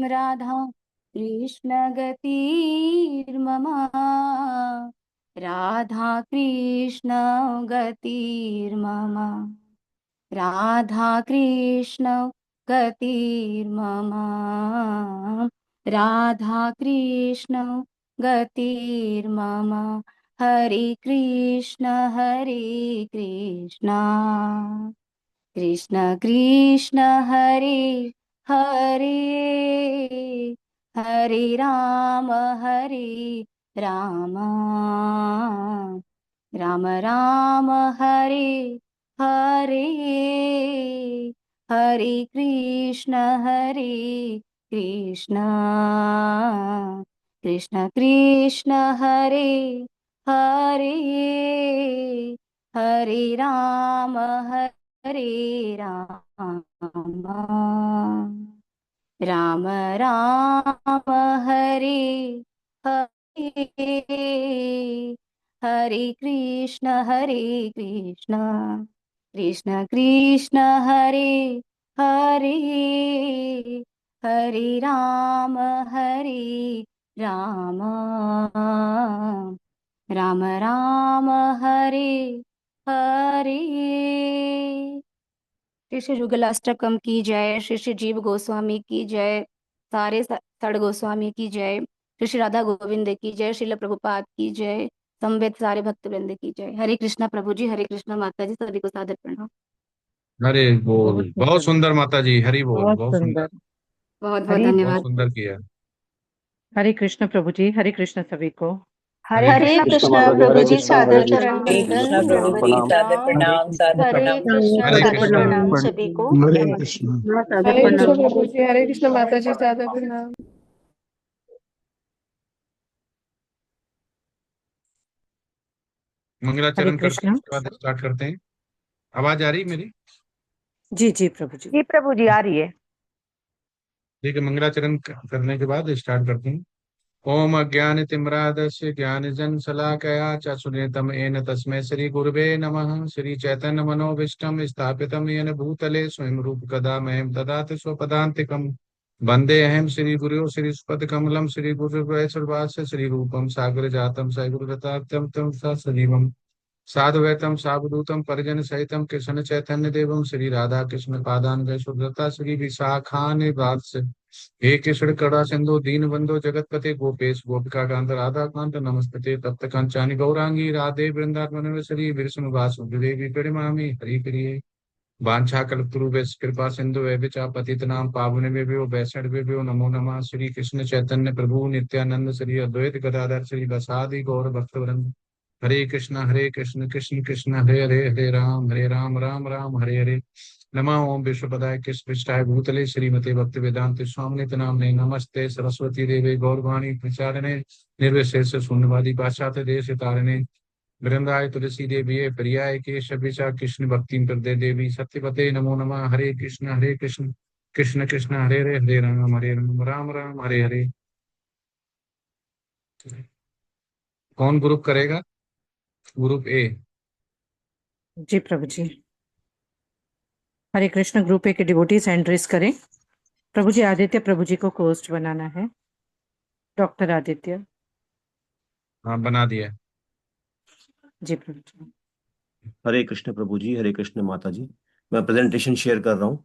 राधा कृष्ण गतिर्मम। राधा कृष्ण गतिर्मम। राधा कृष्ण गतिर्मम। राधा कृष्ण गतिर्मम। हरे कृष्ण कृष्ण कृष्ण हरे हरे। हरे राम राम राम हरे हरे। हरे कृष्ण कृष्ण कृष्ण हरे हरे। हरे राम राम राम हरे हरे। हरे कृष्ण कृष्ण कृष्ण हरे हरे। हरे राम राम राम हरे हरे। श्री श्री युगलाष्टकम की जय। श्री श्री जीव गोस्वामी की जय। सारे सड़ गोस्वामी की जय। श्री श्री राधा गोविंद की जय। श्रील प्रभुपाद की जय। समवेत सारे भक्त वृंद की जय। हरे कृष्णा प्रभु जी, हरे कृष्णा माता जी, सभी को सादर प्रणाम। हरे बहुत बोल। बहुत सुंदर। सुंदर माता जी, हरि बोल, बहुत बहुत सुंदर। सुंदर। बहुत बहुत हरी बहुत धन्यवाद। सुंदर किया। हरे कृष्ण प्रभु जी, हरे कृष्ण सभी को। हरे हरे हरे कृष्ण। कृष्णा कृष्ण प्रभु माता जी, जी, हरे प्रभु जी कृष्ण, हरे सादर कृष्ण, चरण हरे वंदन कृष्ण, कृष्ण सादर प्रभु जी नमस्ते प्रणाम। सादर प्रणाम। प्रणाम सादर हरे प्रणाम। कृष्णा हरे सादर कृष्ण। प्रणाम प्रणाम। सभी को। हरे नमस्ते। कृष्ण। सादर हरे कृष्ण प्रणाम। प्रभु जी, हरे कृष्ण माता जी, सादर प्रणाम। हरे मंगलाचरण करते हैं, कृष्ण। उसके बाद स्टार्ट करते हैं। आवाज आ रही है मेरी? जी जी प्रभु जी। जी प्रभु जी, आ रही है। ठीक है, मंगलाचरण करने के बाद स्टार्ट करते हैं। ओम अज्ञानतिम्रादस्य ज्ञानजन शलाकया चक्षुर्निमित्तं येन तस्मै श्री गुरुवे नमः। श्री चैतन्य मनोभीष्टं स्थापितं येन भूतले स्वयं रूप कदा मह्यं ददाति स्वपदान्तिकम्। वन्देऽहं श्रीगुरो श्रीयुतपदकमलं श्रीगुरुवैष्णवास्य श्रीरूपं सागर जातं सद्गुरुदत्तात्र्यं तं सजीवम् साधुवैतं सावधूतं परिजन सहितं कृष्ण चैतन्य देवं श्री राधा कृष्ण पादान सुभृता श्री विशाखानि वात्स्य। हे कृष्ण करुणा सिंधु दीन बंधु जगतपते गोपेश गोपिका कांत राधा कांत नमस्ते तप्त कंचानि गौरांगी राधे वृंदावनेश्वरी विष्णु वासुदेवी प्रणमामि हरि प्रिये। वाञ्छाकल्पतरुभ्यश्च कृपा सिंधु च पतितनां पावनेभ्यो वैष्णवेभ्यो नमो नमः। श्री कृष्ण चैतन्य प्रभु नित्यानंद श्री अद्वैत गदाधर श्री वसादि गौर भक्तवृंद। हरे कृष्ण कृष्ण कृष्ण हरे हरे, हरे राम राम राम हरे हरे। नमः ओम विश्वपदाय कृष्ण पृष्ठाय भूतले श्रीमते भक्ति वेदांत स्वामिनित नामने नमस्ते सरस्वती देवे गौरवाणी प्रचारणे निर्विशेष शून्यवादी पाश्चात्य देश तारणे वृंदाय तुलसी देवी प्रियाय केशविशा कृष्ण भक्ति प्रदे देवी सत्यपते नमो नमः। हरे कृष्ण कृष्ण कृष्ण हरे राम राम राम हरे हरे। कौन ग्रुप करेगा? Group A. जी प्रभु जी। हरे कृष्ण ग्रुप ए के डिवोटीज एंट्रीज करें। प्रभु जी, आदित्य प्रभु जी को होस्ट बनाना है। डॉक्टर आदित्य। हाँ, बना दिया। जी प्रभु जी। हरे कृष्ण प्रभु जी, हरे कृष्ण माता जी। मैं प्रेजेंटेशन शेयर कर रहा हूँ।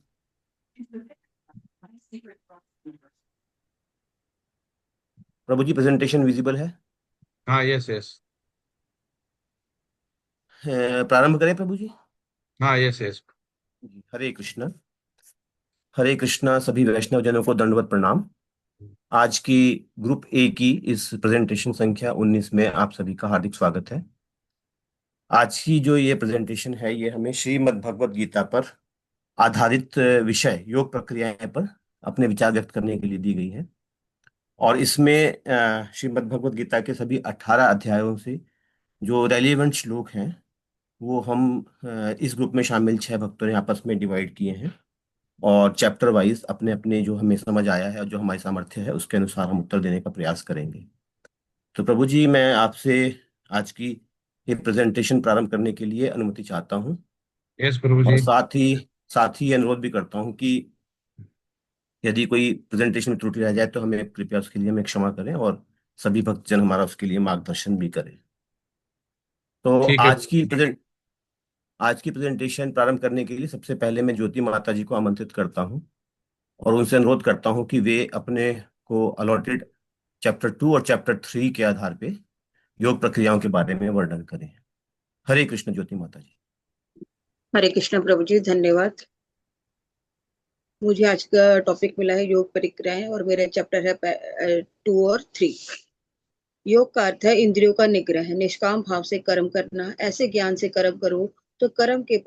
प्रभु जी, प्रेजेंटेशन विजिबल है? हाँ, यस यस। प्रारंभ करें प्रभु जी? हाँ, यस यस। जी, हरे कृष्ण। हरे कृष्णा सभी वैष्णव जनों को दंडवत प्रणाम। आज की ग्रुप ए की इस प्रेजेंटेशन संख्या 19 में आप सभी का हार्दिक स्वागत है। आज की जो ये प्रेजेंटेशन है, ये हमें श्रीमद् भगवत गीता पर आधारित विषय योग प्रक्रियाएं पर अपने विचार व्यक्त करने के लिए दी गई है। और इसमें श्रीमद् भगवत गीता के सभी 18 अध्यायों से जो रेलिवेंट श्लोक हैं, वो हम इस ग्रुप में शामिल 6 भक्तों ने आपस में डिवाइड किए हैं और चैप्टर वाइज अपने अपने जो हमें समझ आया है और जो हमारी सामर्थ्य है उसके अनुसार हम उत्तर देने का प्रयास करेंगे। तो प्रभु जी, मैं आपसे आज की ये प्रेजेंटेशन प्रारंभ करने के लिए अनुमति चाहता हूँ यस प्रभु और जी। साथ ही ये अनुरोध भी करता हूँ कि यदि कोई प्रेजेंटेशन में त्रुटि रह जाए तो हमें कृपया उसके लिए हमें क्षमा करें और सभी भक्तजन हमारा उसके लिए मार्गदर्शन भी करें। तो ठीक है। आज की प्रेजेंटेशन प्रारंभ करने के लिए सबसे पहले मैं ज्योति माता जी को आमंत्रित करता हूं और उनसे अनुरोध करता हूं कि वे अपने को अलॉटेड चैप्टर 2 और चैप्टर 3 के आधार पे योग प्रक्रियाओं के बारे में वर्णन करें। हरे कृष्ण ज्योति माता जी। हरे कृष्ण प्रभु जी, धन्यवाद। मुझे आज का टॉपिक मिला है योग परिक्रियाएं और मेरा चैप्टर है 2 और 3। योग का अर्थ है इंद्रियों का निग्रह, निष्काम भाव से कर्म करना। ऐसे ज्ञान से कर्म करो तो कर्म के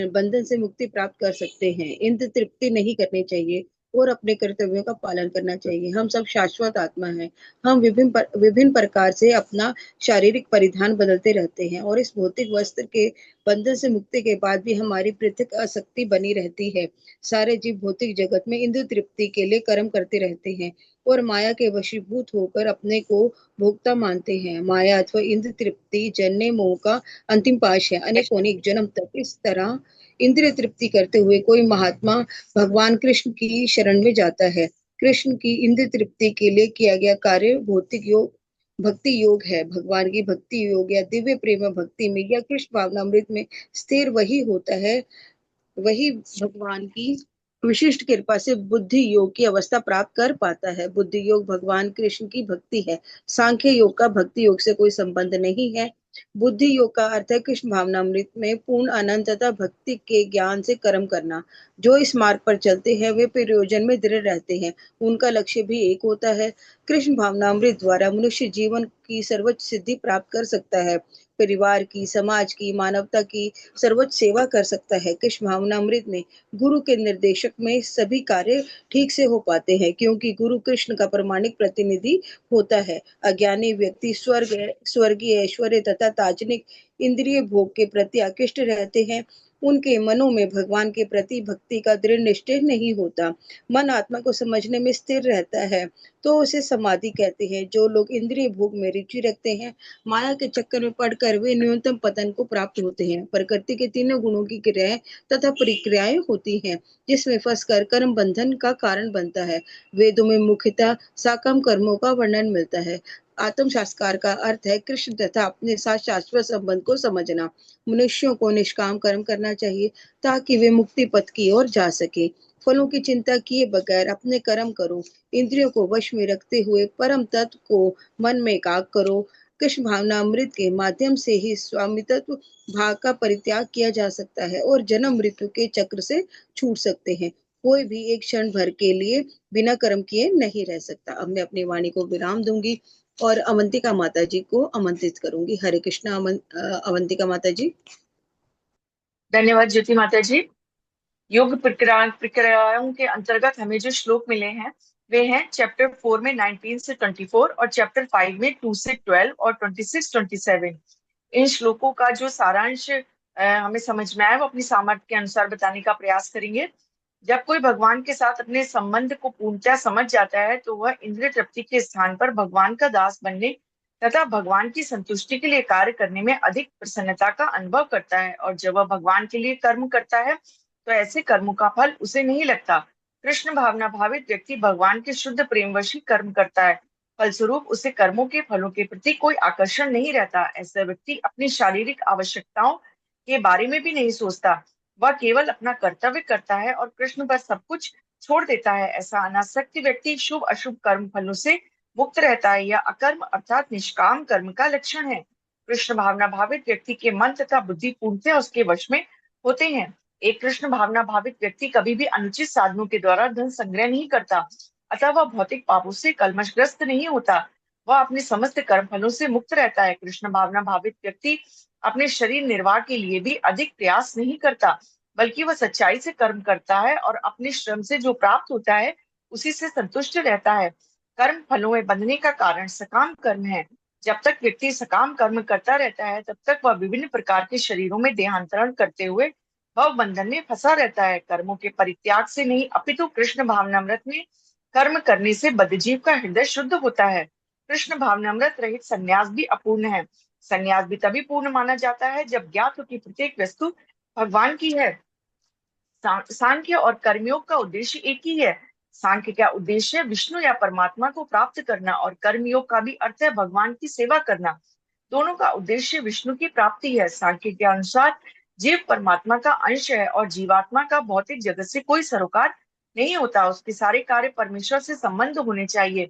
बंधन से मुक्ति प्राप्त कर सकते हैं। इंद्र तृप्ति नहीं करनी चाहिए और अपने कर्तव्यों का पालन करना चाहिए। हम सब शाश्वत आत्मा हैं। हम विभिन्न प्रकार से अपना शारीरिक परिधान बदलते रहते हैं और इस भौतिक वस्त्र के बंधन से मुक्ति के बाद भी हमारी पृथक आसक्ति बनी रहती है। सारे जीव भौतिक जगत में इंद्र तृप्ति के लिए कर्म करते रहते हैं और माया के वशीभूत होकर अपने को भोक्ता मानते हैं। माया अथवा इंद्र तृप्ति जन्य मोह का अंतिम पाश है। अनेक जन्म तक इस तरह इंद्रिय तृप्ति करते हुए कोई महात्मा भगवान कृष्ण की शरण में जाता है। कृष्ण की इंद्र तृप्ति के लिए किया गया कार्य भौतिक योग भक्ति योग है। भगवान की भक्ति योग या दिव्य प्रेम भक्ति में या कृष्ण भावनामृत में स्थिर वही होता है, वही भगवान की विशिष्ट कृपा से बुद्धि योग की अवस्था प्राप्त कर पाता है। बुद्धि योग भगवान कृष्ण की भक्ति है। सांख्य योग का भक्ति योग से कोई संबंध नहीं है। बुद्धि योग का अर्थ है कृष्ण भावनामृत में पूर्ण आनंद तथा भक्ति के ज्ञान से कर्म करना। जो इस मार्ग पर चलते हैं वे प्रयोजन में दृढ़ रहते हैं। उनका लक्ष्य भी एक होता है। कृष्ण भावनामृत द्वारा मनुष्य जीवन की सर्वोच्च सिद्धि प्राप्त कर सकता है। परिवार की, समाज की, मानवता की सर्वोच्च सेवा कर सकता है। कृष्ण भावनामृत में गुरु के निर्देशक में सभी कार्य ठीक से हो पाते हैं, क्योंकि गुरु कृष्ण का प्रमाणिक प्रतिनिधि होता है। अज्ञानी व्यक्ति स्वर्गीय ऐश्वर्य तथा ताजनिक इंद्रिय भोग के प्रति आकृष्ट रहते हैं। उनके मनों में भगवान के प्रति भक्ति का दृढ़ निश्चय नहीं होता। मन आत्मा को समझने में स्थिर रहता है तो उसे समाधि कहते हैं। जो लोग इंद्रिय भोग में रुचि रखते हैं, माया के चक्कर में पड़कर वे न्यूनतम पतन को प्राप्त होते हैं। प्रकृति के तीनों गुणों की क्रियाएं तथा प्रक्रियाएं होती हैं, जिसमें फंसकर कर्म बंधन का कारण बनता है। वेदों में मुख्यतः साकम कर्मों का वर्णन मिलता है। आत्म संस्कार का अर्थ है कृष्ण तथा अपने साथ शाश्वत संबंध को समझना। मनुष्यों को निष्काम कर्म करना चाहिए ताकि वे मुक्ति पथ की ओर जा सके। फलों की चिंता किए बगैर अपने कर्म करो। इंद्रियों को वश में रखते हुए परम तत्व को मन में एकाग्र करो। कृष्ण भावनामृत के माध्यम से ही स्वामित्व भाव का परित्याग किया जा सकता है और जन्म मृत्यु के चक्र से छूट सकते हैं। कोई भी एक क्षण भर के लिए बिना कर्म किए नहीं रह सकता। अब मैं अपनी वाणी को विराम दूंगी और अवंतिका माता जी को आमंत्रित करूंगी। हरे कृष्णा। अवंतिका माता जी। धन्यवाद ज्योति माता जी। योग प्रक्रियाओं के अंतर्गत हमें जो श्लोक मिले हैं वे हैं चैप्टर 4 में 19 से 24 और चैप्टर 5 में 2 से 12 और 26-27। इन श्लोकों का जो सारांश हमें समझ में आया वो अपनी सामर्थ्य के अनुसार बताने का प्रयास करेंगे। जब कोई भगवान के साथ अपने संबंध को पूर्णतः समझ जाता है तो वह इंद्रिय तृप्ति के स्थान पर भगवान का दास बनने तथा भगवान की संतुष्टि के लिए कार्य करने में अधिक प्रसन्नता का अनुभव करता है। और जब वह भगवान के लिए कर्म करता है तो ऐसे कर्मों का फल उसे नहीं लगता। कृष्ण भावना भावित व्यक्ति भगवान के शुद्ध प्रेमवशी कर्म करता है। फलस्वरूप उसे कर्मों के फलों के प्रति कोई आकर्षण नहीं रहता। ऐसा व्यक्ति अपनी शारीरिक आवश्यकताओं के बारे में भी नहीं सोचता। वह केवल अपना कर्तव्य करता है और कृष्ण पर सब कुछ छोड़ देता है। ऐसा अनासक्त व्यक्ति शुभ अशुभ कर्म फलों से मुक्त रहता है। यह अकर्म अर्थात निष्काम कर्म का लक्षण है। कृष्ण भावना भावित व्यक्ति के मन तथा बुद्धि पूर्णतः उसके वश में होते हैं। एक कृष्ण भावना भावित व्यक्ति कभी भी अनुचित साधनों के द्वारा धन संग्रह नहीं करता, अतः वह भौतिक पापों से कलमशग्रस्त नहीं होता। वह अपने समस्त कर्म फलों से मुक्त रहता है। कृष्ण भावना भावित व्यक्ति अपने शरीर निर्वाह के लिए भी अधिक प्रयास नहीं करता, बल्कि वह सच्चाई से कर्म करता है और अपने श्रम से जो प्राप्त होता है उसी से संतुष्ट रहता है। कर्म फलों में बंधने का कारण सकाम कर्म है। जब तक व्यक्ति सकाम कर्म करता रहता है तब तक वह विभिन्न प्रकार के शरीरों में देहांतरण करते हुए भव बंधन में फंसा रहता है। कर्मों के परित्याग से नहीं अपितु कृष्ण भावनामृत में कर्म करने से बद्धजीव का हृदय शुद्ध होता है। कृष्ण भावनामृत रहित संन्यास भी अपूर्ण है। संन्यास भी तभी पूर्ण माना जाता है जब ज्ञात हो कि प्रत्येक वस्तु भगवान की है। सांख्य और कर्मयोग का उद्देश्य एक ही है। सांख्य का उद्देश्य विष्णु या परमात्मा को प्राप्त करना और कर्मयोग का भी अर्थ है भगवान की सेवा करना। दोनों का उद्देश्य विष्णु की प्राप्ति है। सांख्य के अनुसार जीव परमात्मा का अंश है और जीवात्मा का भौतिक जगत से कोई सरोकार नहीं होता, उसके सारे कार्य परमेश्वर से संबंध होने चाहिए।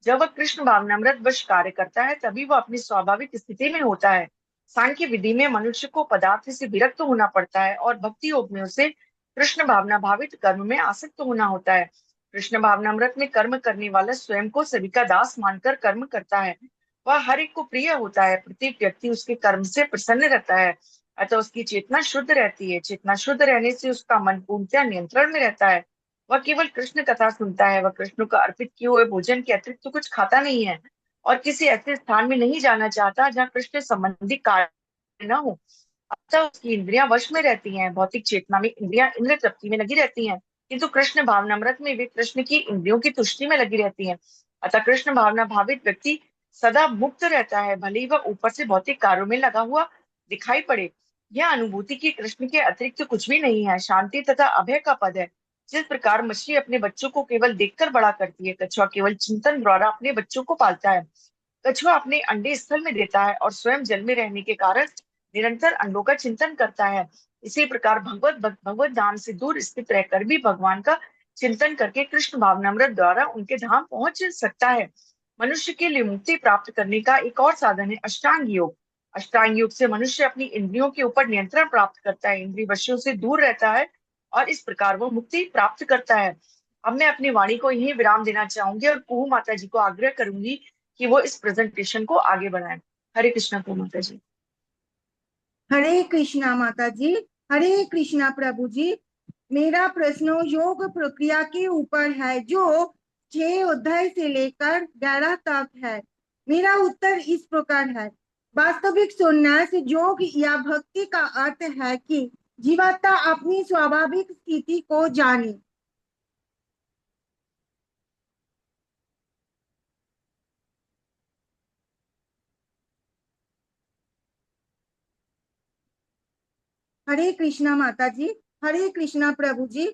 जब वह कृष्ण भावनामृत वश कार्य करता है तभी वह अपनी स्वाभाविक स्थिति में होता है। सांख्य विधि में मनुष्य को पदार्थ से विरक्त होना पड़ता है और भक्ति योग में उसे कृष्ण भावना भावित कर्म में आसक्त होना होता है। कृष्ण भावनामृत में कर्म करने वाला स्वयं को सभी का दास मानकर कर्म करता है। वह हर एक को प्रिय होता है, प्रत्येक व्यक्ति उसके कर्म से प्रसन्न रहता है, अतः उसकी चेतना शुद्ध रहती है। चेतना शुद्ध रहने से उसका मन पूर्णतः नियंत्रण में रहता है। वह केवल कृष्ण कथा सुनता है, वह कृष्ण को अर्पित किए हुए भोजन के अतिरिक्त तो कुछ खाता नहीं है और किसी ऐसे स्थान में नहीं जाना चाहता जहाँ कृष्ण संबंधी कार्य न हो। अतः उसकी इंद्रियां वश में रहती हैं। भौतिक चेतना में इंद्रियां इंद्रिय तृप्ति में लगी रहती हैं, किंतु कृष्ण भावनामृत में वे कृष्ण की इंद्रियों की तुष्टि में लगी रहती हैं। अतः कृष्ण भावना भावित व्यक्ति सदा मुक्त रहता है, भले ही वह ऊपर से भौतिक कार्यों में लगा हुआ दिखाई पड़े। यह अनुभूति की कृष्ण के अतिरिक्त तो कुछ भी नहीं है, शांति तथा अभय का पद है। जिस प्रकार मछली अपने बच्चों को केवल देखकर बड़ा करती है, कछुआ केवल चिंतन द्वारा अपने बच्चों को पालता है। कछुआ अपने अंडे स्थल में देता है और स्वयं जल में रहने के कारण निरंतर अंडों का चिंतन करता है। इसी प्रकार भगवत धाम से दूर स्थित रहकर भी भगवान का चिंतन करके कृष्ण भावनामृत द्वारा उनके धाम पहुंच सकता है। मनुष्य के लिए मुक्ति प्राप्त करने का एक और साधन है अष्टांग योग। अष्टांग योग से मनुष्य अपनी इंद्रियों के ऊपर नियंत्रण प्राप्त करता है, इंद्रिय वशों से दूर रहता है और इस प्रकार वो मुक्ति प्राप्त करता है। अब मैं अपनी वाणी को यही विराम देना चाहूंगी और कुहू माता जी को आग्रह करूंगी कि वो इस प्रेजेंटेशन को आगे बढ़ाएं। हरे कृष्णा कुहू माता जी। हरे कृष्णा माता जी। हरे कृष्णा प्रभु जी। मेरा प्रश्न योग प्रक्रिया के ऊपर है जो 6 अध्याय से लेकर 11 तक है। मेरा उत्तर इस प्रकार है। वास्तविक संन्यास योग या भक्ति का अर्थ है कि जीवात्मा अपनी स्वाभाविक स्थिति को जाने। हरे कृष्णा माता जी। हरे कृष्णा प्रभु जी।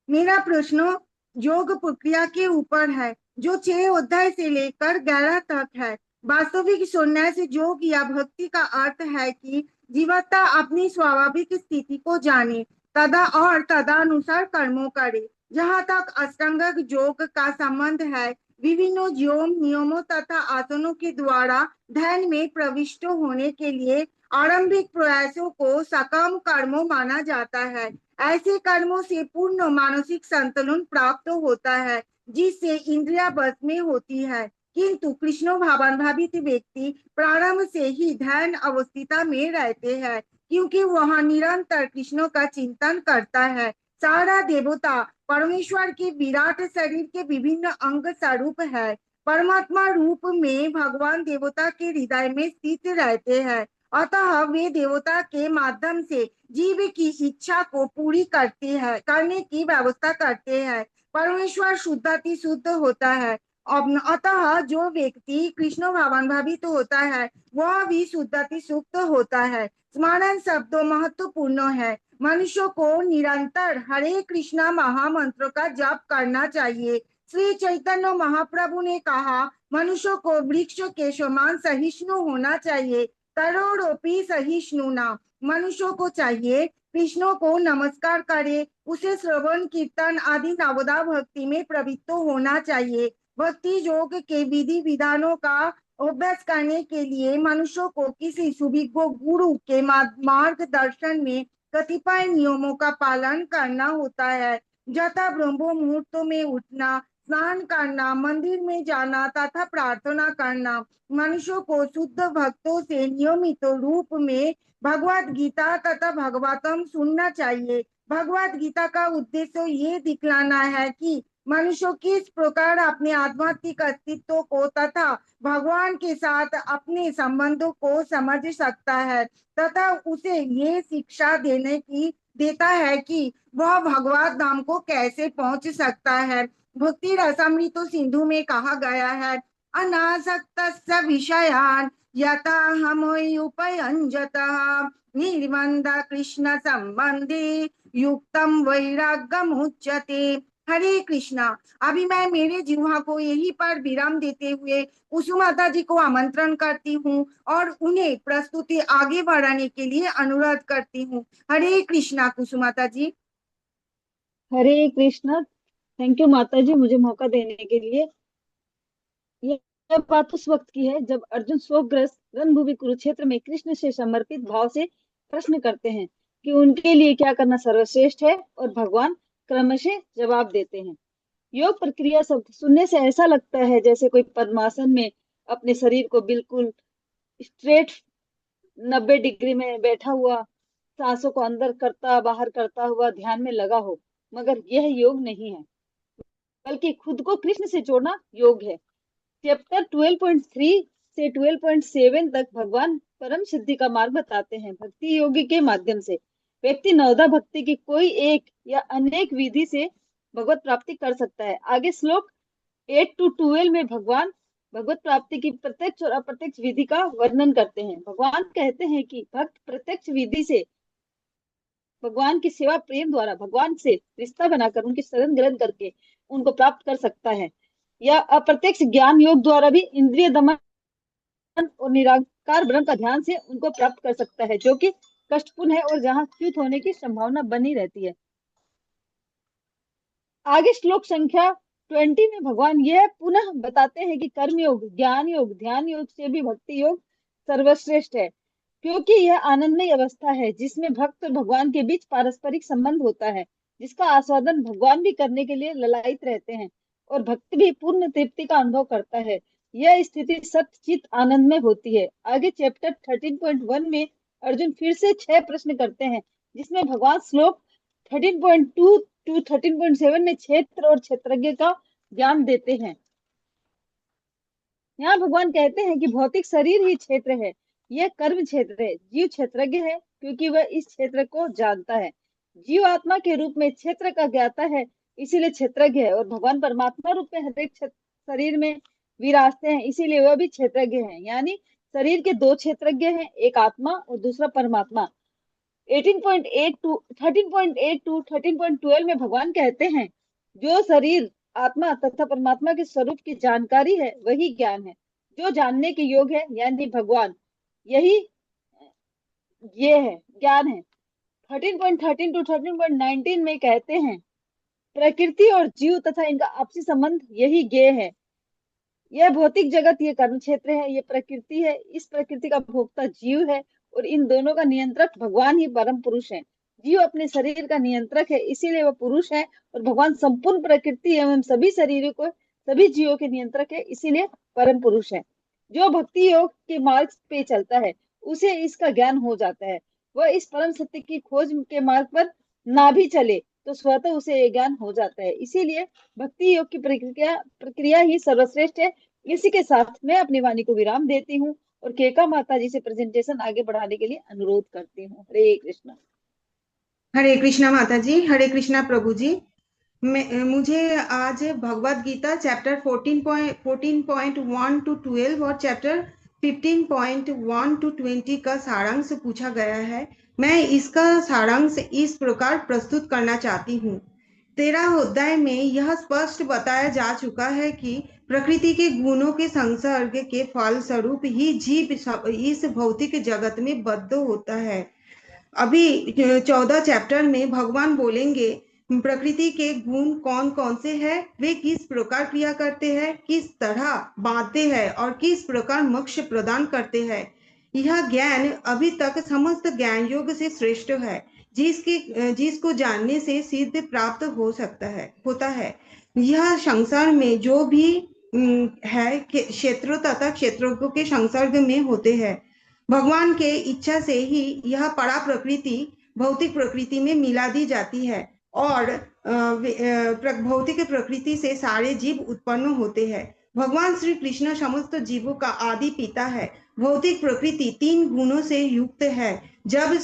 मेरा प्रश्न योग प्रक्रिया के ऊपर है जो 6 अध्याय से लेकर 11 तक है। वास्तविक संन्यास योग या भक्ति का अर्थ है कि जीवात्मा अपनी स्वाभाविक स्थिति को जाने और तदनुसार कर्मों करे। जहाँ तक अष्टांग योग का संबंध है, विभिन्न नियमों तथा आसनों के द्वारा ध्यान में प्रविष्ट होने के लिए आरंभिक प्रयासों को सकाम कर्मों माना जाता है। ऐसे कर्मों से पूर्ण मानसिक संतुलन प्राप्त होता है जिससे इंद्रिया बस में होती है। किंतु कृष्ण भावान्वित व्यक्ति प्रारंभ से ही ध्यान अवस्थिता में रहते हैं क्योंकि वह निरंतर कृष्ण का चिंतन करता है। सारा देवता परमेश्वर के विराट शरीर के विभिन्न अंग स्वरूप है। परमात्मा रूप में भगवान देवता के हृदय में स्थित रहते हैं, अतः वे देवता के माध्यम से जीव की इच्छा को पूरी करने की व्यवस्था करते हैं। परमेश्वर शुद्धाति शुद्ध होता है, अतः जो व्यक्ति कृष्ण भावान्वित होता है वह भी शुद्धाति शुद्ध होता है। स्मरण शब्द महत्वपूर्ण है। मनुष्य को निरंतर हरे कृष्णा महामंत्र का जाप करना चाहिए। श्री चैतन्य महाप्रभु ने कहा, मनुष्य को वृक्ष के समान सहिष्णु होना चाहिए, करोड़ोपि सहिष्णुना। मनुष्य को चाहिए कृष्ण को नमस्कार करे, उसे श्रवण कीर्तन आदि नवदा भक्ति में प्रवृत्त होना चाहिए। भक्ति योग के विधि विधानों का अभ्यास करने के लिए मनुष्य को किसी सुविज्ञ गुरु के मार्गदर्शन में कतिपय नियमों का पालन करना होता है। जथा ब्रह्म मुहूर्त में उठना, स्नान करना, मंदिर में जाना तथा प्रार्थना करना। मनुष्य को शुद्ध भक्तों से नियमित रूप में भगवत गीता तथा भागवतम सुनना चाहिए। भगवत गीता का उद्देश्य ये दिखलाना है कि मनुष्य किस प्रकार अपने आध्यात्मिक अस्तित्व को तथा भगवान के साथ अपने संबंधों को समझ सकता है तथा उसे ये शिक्षा देता है कि वह भगवत धाम को कैसे पहुंच सकता है। भक्ति रसामृत सिंधु में कहा गया है, अनासक्तस्य विषयान् यथा हमोयुपयञ्जतः निर्बन्ध कृष्ण संबंधे युक्तम वैराग्यमुच्यते। हरे कृष्णा। अभी मैं मेरे जिह्वा को यहीं पर विराम देते हुए कुसुम माता जी को आमंत्रण करती हूँ और उन्हें प्रस्तुति आगे बढ़ाने के लिए अनुरोध करती हूँ। हरे कृष्णा कुसुम माता जी। हरे कृष्णा। थैंक यू माता जी, मुझे मौका देने के लिए। यह बात उस वक्त की है जब अर्जुन शोकग्रस्त रणभूमि कुरुक्षेत्र में कृष्ण से समर्पित भाव से प्रश्न करते हैं कि उनके लिए क्या करना सर्वश्रेष्ठ है, और भगवान क्रमशः जवाब देते हैं। योग प्रक्रिया शब्द सुनने से ऐसा लगता है जैसे कोई पद्मासन में अपने शरीर को बिल्कुल स्ट्रेट 90 डिग्री में बैठा हुआ सांसों को अंदर करता बाहर करता हुआ ध्यान में लगा हो, मगर यह योग नहीं है, बल्कि खुद को कृष्ण से जोड़ना योग है। चैप्टर 12.3 से 12.7 तक भगवान परम सिद्धि का मार्ग बताते हैं। भक्ति योग के माध्यम से व्यक्ति नवदा भक्ति की कोई एक या अनेक विधि से भगवत प्राप्ति कर सकता है। आगे श्लोक 8 to 12 में भगवान भगवत प्राप्ति की प्रत्यक्ष और अप्रत्यक्ष विधि का वर्णन करते हैं। भगवान कहते हैं कि भक्त प्रत्यक्ष विधि से भगवान की सेवा प्रेम द्वारा भगवान से रिश्ता बनाकर उनकी शरण ग्रहण करके उनको प्राप्त कर सकता है, या अप्रत्यक्ष ज्ञान योग द्वारा भी इंद्रिय दमन और निराकार ब्रह्म का ध्यान से उनको प्राप्त कर सकता है, जो कि कष्टपूर्ण है और जहाँ च्युत होने की संभावना बनी रहती है। आगे श्लोक संख्या 20 में भगवान यह पुनः बताते हैं कि कर्म योग, ज्ञान योग, ध्यान योग से भी भक्ति योग सर्वश्रेष्ठ है, क्योंकि यह आनंदमय अवस्था है जिसमें भक्त और भगवान के बीच पारस्परिक संबंध होता है, जिसका आस्वादन भगवान भी करने के लिए ललायित रहते हैं और भक्त भी पूर्ण तृप्ति का अनुभव करता है। यह स्थिति सच्चित आनंद में होती है। आगे चैप्टर 13.1 में अर्जुन फिर से 6 प्रश्न करते हैं, जिसमें भगवान श्लोक 13.2 to 13.7 में क्षेत्र और क्षेत्रज्ञ का ज्ञान देते हैं। यहाँ भगवान कहते हैं कि भौतिक शरीर ही क्षेत्र है, यह कर्म क्षेत्र है। जीव क्षेत्रज्ञ है क्योंकि वह इस क्षेत्र को जानता है। जीव आत्मा के रूप में क्षेत्र का ज्ञाता है, इसीलिए क्षेत्रज्ञ है, और भगवान परमात्मा रूप में हरेक शरीर में विराजते हैं, इसीलिए वह भी क्षेत्रज्ञ है। यानी शरीर के 2 क्षेत्रज्ञ हैं, एक आत्मा और दूसरा परमात्मा। 13.8 to 13.12 में भगवान कहते हैं जो शरीर आत्मा तथा परमात्मा के स्वरूप की जानकारी है वही ज्ञान है, जो जानने के योग है, यानी भगवान, यही ये है ज्ञान है। 13.13 to 13.19 में कहते हैं प्रकृति और जीव तथा इनका आपसी संबंध यही ज्ञेय है। यह भौतिक जगत ये कर्म क्षेत्र है, ये प्रकृति है, इस प्रकृति का भोक्ता जीव है और इन दोनों का नियंत्रक भगवान ही परम पुरुष है। जीव अपने शरीर का नियंत्रक है, इसीलिए वह पुरुष है, और भगवान संपूर्ण प्रकृति एवं सभी शरीरों को सभी जीवों के नियंत्रक है, इसीलिए परम पुरुष है। जो भक्ति योग के मार्ग पे चलता है उसे इसका ज्ञान हो जाता है। वह इस परम सत्य की खोज के मार्ग पर ना भी चले तो स्वतः उसे ये ज्ञान हो जाता है। इसीलिए भक्ति योग की प्रक्रिया ही सर्वश्रेष्ठ है। इसी के साथ मैं अपनी वाणी को विराम देती हूँ और केका माता जी से प्रेजेंटेशन आगे बढ़ाने के लिए अनुरोध करती हूँ। हरे कृष्णा। हरे कृष्णा माता जी। हरे कृष्णा प्रभु जी। मुझे आज भगवत गीता चैप्टर 14.1 to 12 और चैप्टर 15.1 to 20 का सारांश पूछा गया है। मैं इसका सारांश इस प्रकार प्रस्तुत करना चाहती हूँ। 13 अध्याय में यह स्पष्ट बताया जा चुका है कि प्रकृति के गुणों के संसर्ग के फल स्वरूप ही जीव इस भौतिक जगत में बद्ध होता है। अभी 14 चैप्टर में भगवान बोलेंगे प्रकृति के गुण कौन कौन से हैं, वे किस प्रकार क्रिया करते हैं, किस तरह बांधते हैं और किस प्रकार मोक्ष प्रदान करते हैं। यह ज्ञान अभी तक समस्त ज्ञान योग से श्रेष्ठ है, जिसको जानने से सिद्ध प्राप्त होता है। यह संसार में जो भी है क्षेत्रों तथा क्षेत्रों के संसर्ग में होते हैं। भगवान के इच्छा से ही यह परा प्रकृति भौतिक प्रकृति में मिला दी जाती है और भौतिक प्रकृति से सारे जीव उत्पन्न होते हैं। भगवान श्री कृष्ण समस्त जीवों का आदि पिता है। भौतिक प्रकृति 3 गुणों से युक्त है। जब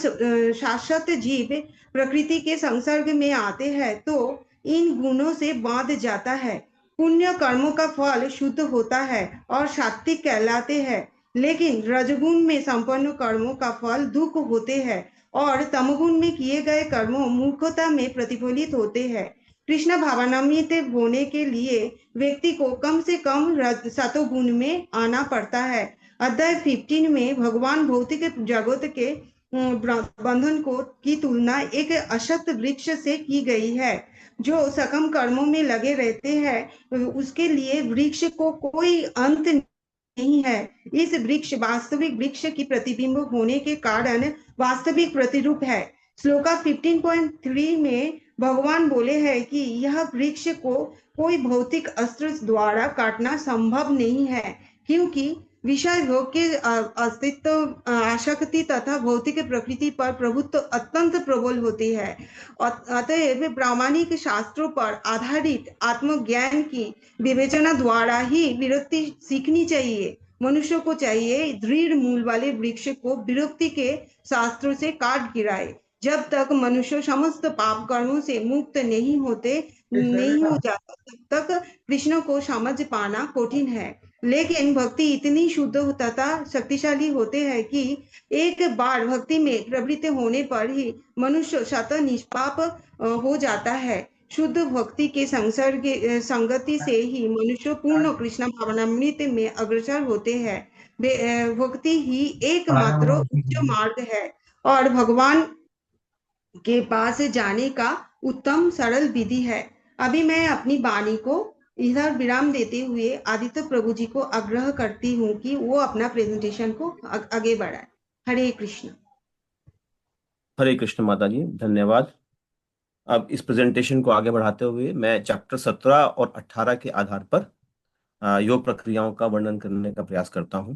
शाश्वत जीव प्रकृति के संसर्ग में आते हैं तो इन गुणों से बांध जाता है। पुण्य कर्मों का फल शुद्ध होता है और सात्विक कहलाते हैं, लेकिन रजगुण में संपन्न कर्मों का फल दुख होते हैं और तमगुण में किए गए कर्मों मूर्खता में प्रतिफलित होते हैं। कृष्ण भावनान्वित होने के लिए व्यक्ति को कम से कम सतोगुण में आना पड़ता है। अध्याय 15 में भगवान भौतिक जगत के बंधन को की तुलना एक अशक्त वृक्ष से की गई है। जो सकम कर्मों में लगे रहते हैं उसके लिए वृक्ष को कोई अंत नहीं है। इस वृक्ष वास्तविक वृक्ष की प्रतिबिंब होने के कारण वास्तविक प्रतिरूप है। श्लोका 15.3 में भगवान बोले हैं कि यह वृक्ष को कोई भौतिक अस्त्र द्वारा काटना संभव नहीं है, क्योंकि विषय भोग के अस्तित्व आसक्ति तथा भौतिक प्रकृति पर प्रभुत्व अत्यंत प्रबल होती है। अतएव प्रामाणिक शास्त्रों पर आधारित आत्मज्ञान की विवेचना द्वारा ही विरक्ति सीखनी चाहिए। मनुष्य को चाहिए दृढ़ मूल वाले वृक्ष को विरक्ति के शास्त्रों से काट गिराए। जब तक मनुष्य समस्त पाप कर्मों से मुक्त नहीं हो जाता तब तक कृष्ण को समझ पाना कठिन है। लेकिन भक्ति इतनी शुद्ध तथा शक्तिशाली होते हैं कि एक बार भक्ति में प्रवृत्त होने पर ही मनुष्य शत निष्पाप हो जाता है। शुद्ध भक्ति के संगति से ही मनुष्य पूर्ण कृष्ण भावनामृत में अग्रसर होते हैं। भक्ति ही एकमात्र उच्च मार्ग है और भगवान के पास जाने का उत्तम सरल विधि है। अभी मैं अपनी वाणी को इधर विराम देते हुए आदित्य प्रभु जी को आग्रह करती हूँ कि वो अपना प्रेजेंटेशन को आगे बढ़ाए। हरे कृष्ण। हरे कृष्ण माता जी, धन्यवाद। अब इस प्रेजेंटेशन को आगे बढ़ाते हुए मैं चैप्टर 17 और 18 के आधार पर योग प्रक्रियाओं का वर्णन करने का प्रयास करता हूं।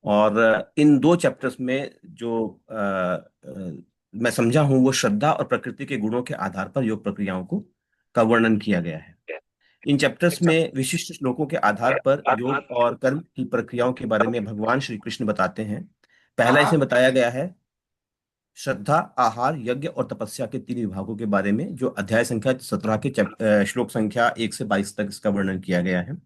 और इन दो चैप्टर्स में जो मैं समझा हूं वो श्रद्धा और प्रकृति के गुणों के आधार पर योग प्रक्रियाओं का वर्णन किया गया है। इन चैप्टर्स में विशिष्ट श्लोकों के आधार पर योग और कर्म की प्रक्रियाओं के बारे में भगवान श्री कृष्ण बताते हैं। पहला इसमें बताया गया है श्रद्धा, आहार, यज्ञ और तपस्या के 3 विभागों के बारे में, जो अध्याय संख्या 17 के श्लोक संख्या 1 से 22 तक इसका वर्णन किया गया है।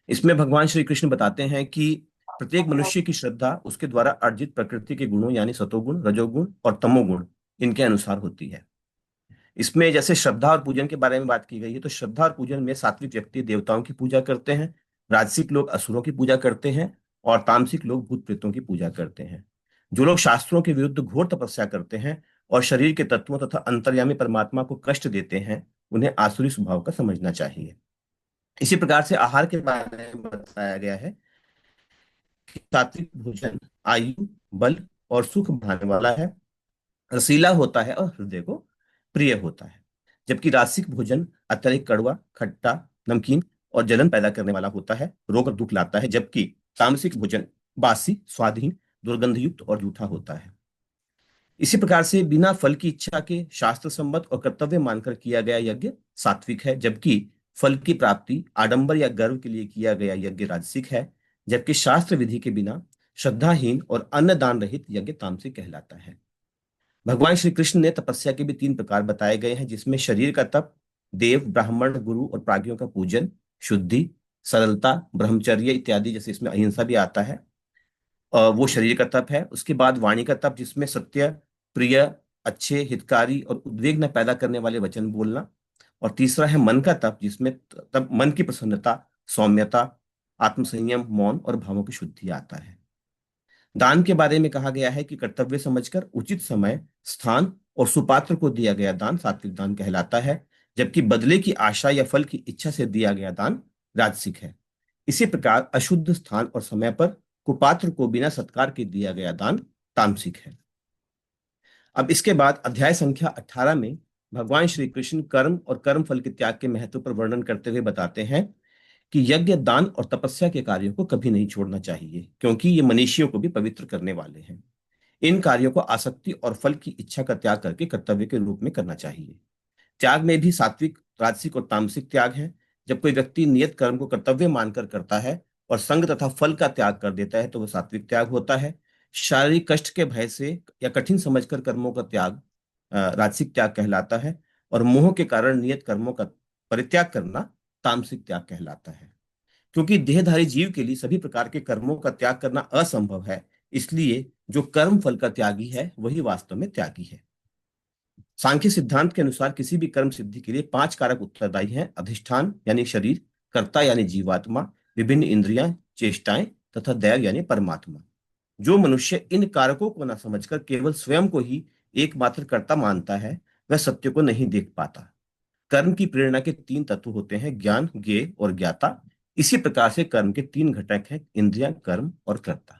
इसमें भगवान श्री कृष्ण बताते हैं कि प्रत्येक मनुष्य की श्रद्धा उसके द्वारा अर्जित प्रकृति के गुणों यानी सतोगुण, रजोगुण और तमोगुण इनके अनुसार होती है। इसमें जैसे श्रद्धा और पूजन के बारे में बात की गई है, तो श्रद्धा और पूजन में सात्विक व्यक्ति देवताओं की पूजा करते हैं, राजसिक लोग असुरों की पूजा करते हैं और तामसिक लोग भूत प्रेतों की पूजा करते हैं। जो लोग शास्त्रों के विरुद्ध घोर तपस्या करते हैं और शरीर के तत्वों तथा अंतर्यामी परमात्मा को कष्ट देते हैं, उन्हें आसुरी स्वभाव का समझना चाहिए। इसी प्रकार से आहार के बारे में बताया गया है कि सात्विक भोजन आयु, बल और सुख बढ़ाने वाला है, रसीला होता है और हृदय को प्रिय होता है, जबकि राजसिक भोजन अत्यधिक कड़वा, खट्टा, नमकीन और जलन पैदा करने वाला होता है, रोग और दुख लाता है, जबकि तामसिक भोजन बासी, स्वादहीन, दुर्गंधयुक्त और जूठा होता है। इसी प्रकार से बिना फल की इच्छा के शास्त्र सम्मत और कर्तव्य मानकर किया गया यज्ञ सात्विक है, जबकि फल की प्राप्ति, आडंबर या गर्व के लिए किया गया यज्ञ राजसिक है, जबकि शास्त्र विधि के बिना श्रद्धाहीन और अन्न दान रहित यज्ञ तामसिक कहलाता है। भगवान श्री कृष्ण ने तपस्या के भी 3 प्रकार बताए गए हैं, जिसमें शरीर का तप, देव, ब्राह्मण, गुरु और प्राज्ञों का पूजन, शुद्धि, सरलता, ब्रह्मचर्य इत्यादि, जैसे इसमें अहिंसा भी आता है, वो शरीर का तप है। उसके बाद वाणी का तप, जिसमें सत्य, प्रिय, अच्छे, हितकारी और उद्वेग न पैदा करने वाले वचन बोलना। और तीसरा है मन का तप, जिसमें तब मन की प्रसन्नता, सौम्यता, आत्मसंयम, मौन और भावों की शुद्धि आता है। दान के बारे में कहा गया है कि कर्तव्य समझकर उचित समय, स्थान और सुपात्र को दिया गया दान सात्विक दान कहलाता है, जबकि बदले की आशा या फल की इच्छा से दिया गया दान राजसिक है। इसी प्रकार अशुद्ध स्थान और समय पर कुपात्र को बिना सत्कार के दिया गया दान तामसिक है। अब इसके बाद अध्याय संख्या 18 में भगवान श्री कृष्ण कर्म और कर्म फल के त्याग के महत्व पर वर्णन करते हुए बताते हैं कि यज्ञ, दान और तपस्या के कार्यों को कभी नहीं छोड़ना चाहिए, क्योंकि ये मनुष्यों को भी पवित्र करने वाले हैं। इन कार्यों को आसक्ति और फल की इच्छा का त्याग करके कर्तव्य के रूप में करना चाहिए। त्याग में भी सात्विक, राजसिक और तामसिक त्याग है। जब कोई व्यक्ति नियत कर्म को कर्तव्य मानकर करता है और संग तथा फल का त्याग कर देता है, तो वह सात्विक त्याग होता है। शारीरिक कष्ट के भय से या कठिन समझकर कर्मों का त्याग राजसिक त्याग कहलाता है, और मोह के कारण नियत कर्मों का परित्याग करना तामसिक त्याग कहलाता है। क्योंकि देहधारी जीव के लिए सभी प्रकार के कर्मों का त्याग करना असंभव है, इसलिए जो कर्म फल का त्यागी है वही वास्तव में त्यागी है। सांख्य सिद्धांत के अनुसार किसी भी कर्म सिद्धि के लिए 5 कारक उत्तरदायी हैं: अधिष्ठान यानी शरीर, कर्ता यानी जीवात्मा, विभिन्न इंद्रियां, चेष्टाएं तथा दैव यानी परमात्मा। जो मनुष्य इन कारकों को न समझकर केवल स्वयं को ही एकमात्र कर्ता मानता है, वह सत्य को नहीं देख पाता। कर्म की प्रेरणा के 3 तत्व होते हैं: ज्ञान, ज्ञेय और ज्ञाता। इसी प्रकार से कर्म के 3 घटक हैं: इंद्रियां, कर्म और कर्ता।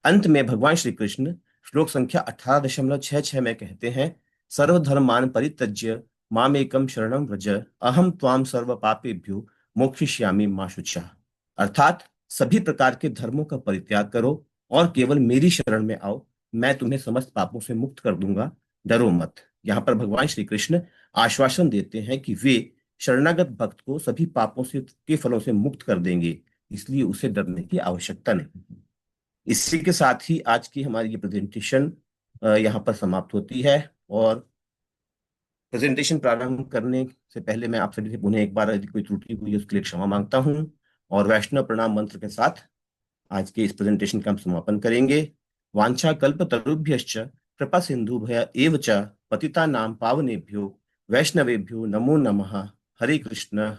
अंत में भगवान श्री कृष्ण श्लोक संख्या 18.66 में कहते हैं, सर्वधर्मान परित्यज्य मामेकम शरणम व्रज, अहम त्वाम सर्व पापेभ्यो मोक्षयिष्यामि मा शुचः। अर्थात सभी प्रकार के धर्मों का परित्याग करो और केवल मेरी शरण में आओ, मैं तुम्हें समस्त पापों से मुक्त कर दूंगा, डरो मत। यहाँ पर भगवान श्री कृष्ण आश्वासन देते हैं कि वे शरणागत भक्त को सभी पापों से के फलों से मुक्त कर देंगे, इसलिए उसे डरने की आवश्यकता नहीं। इसी के साथ ही आज की हमारी ये प्रेजेंटेशन यहाँ पर समाप्त होती है। और प्रेजेंटेशन प्रारंभ करने से पहले मैं आप सभी से पुनः एक बार यदि कोई त्रुटि हुई है उसके लिए क्षमा मांगता हूँ, और वैष्णव प्रणाम मंत्र के साथ आज के इस प्रेजेंटेशन का हम समापन करेंगे। वांछा कल्प तरुभ्यश्च कृपा सिंधु भय एव च पतिता नाम पावनेभ्यो वैष्णवेभ्यो नमो नमः। हरे कृष्ण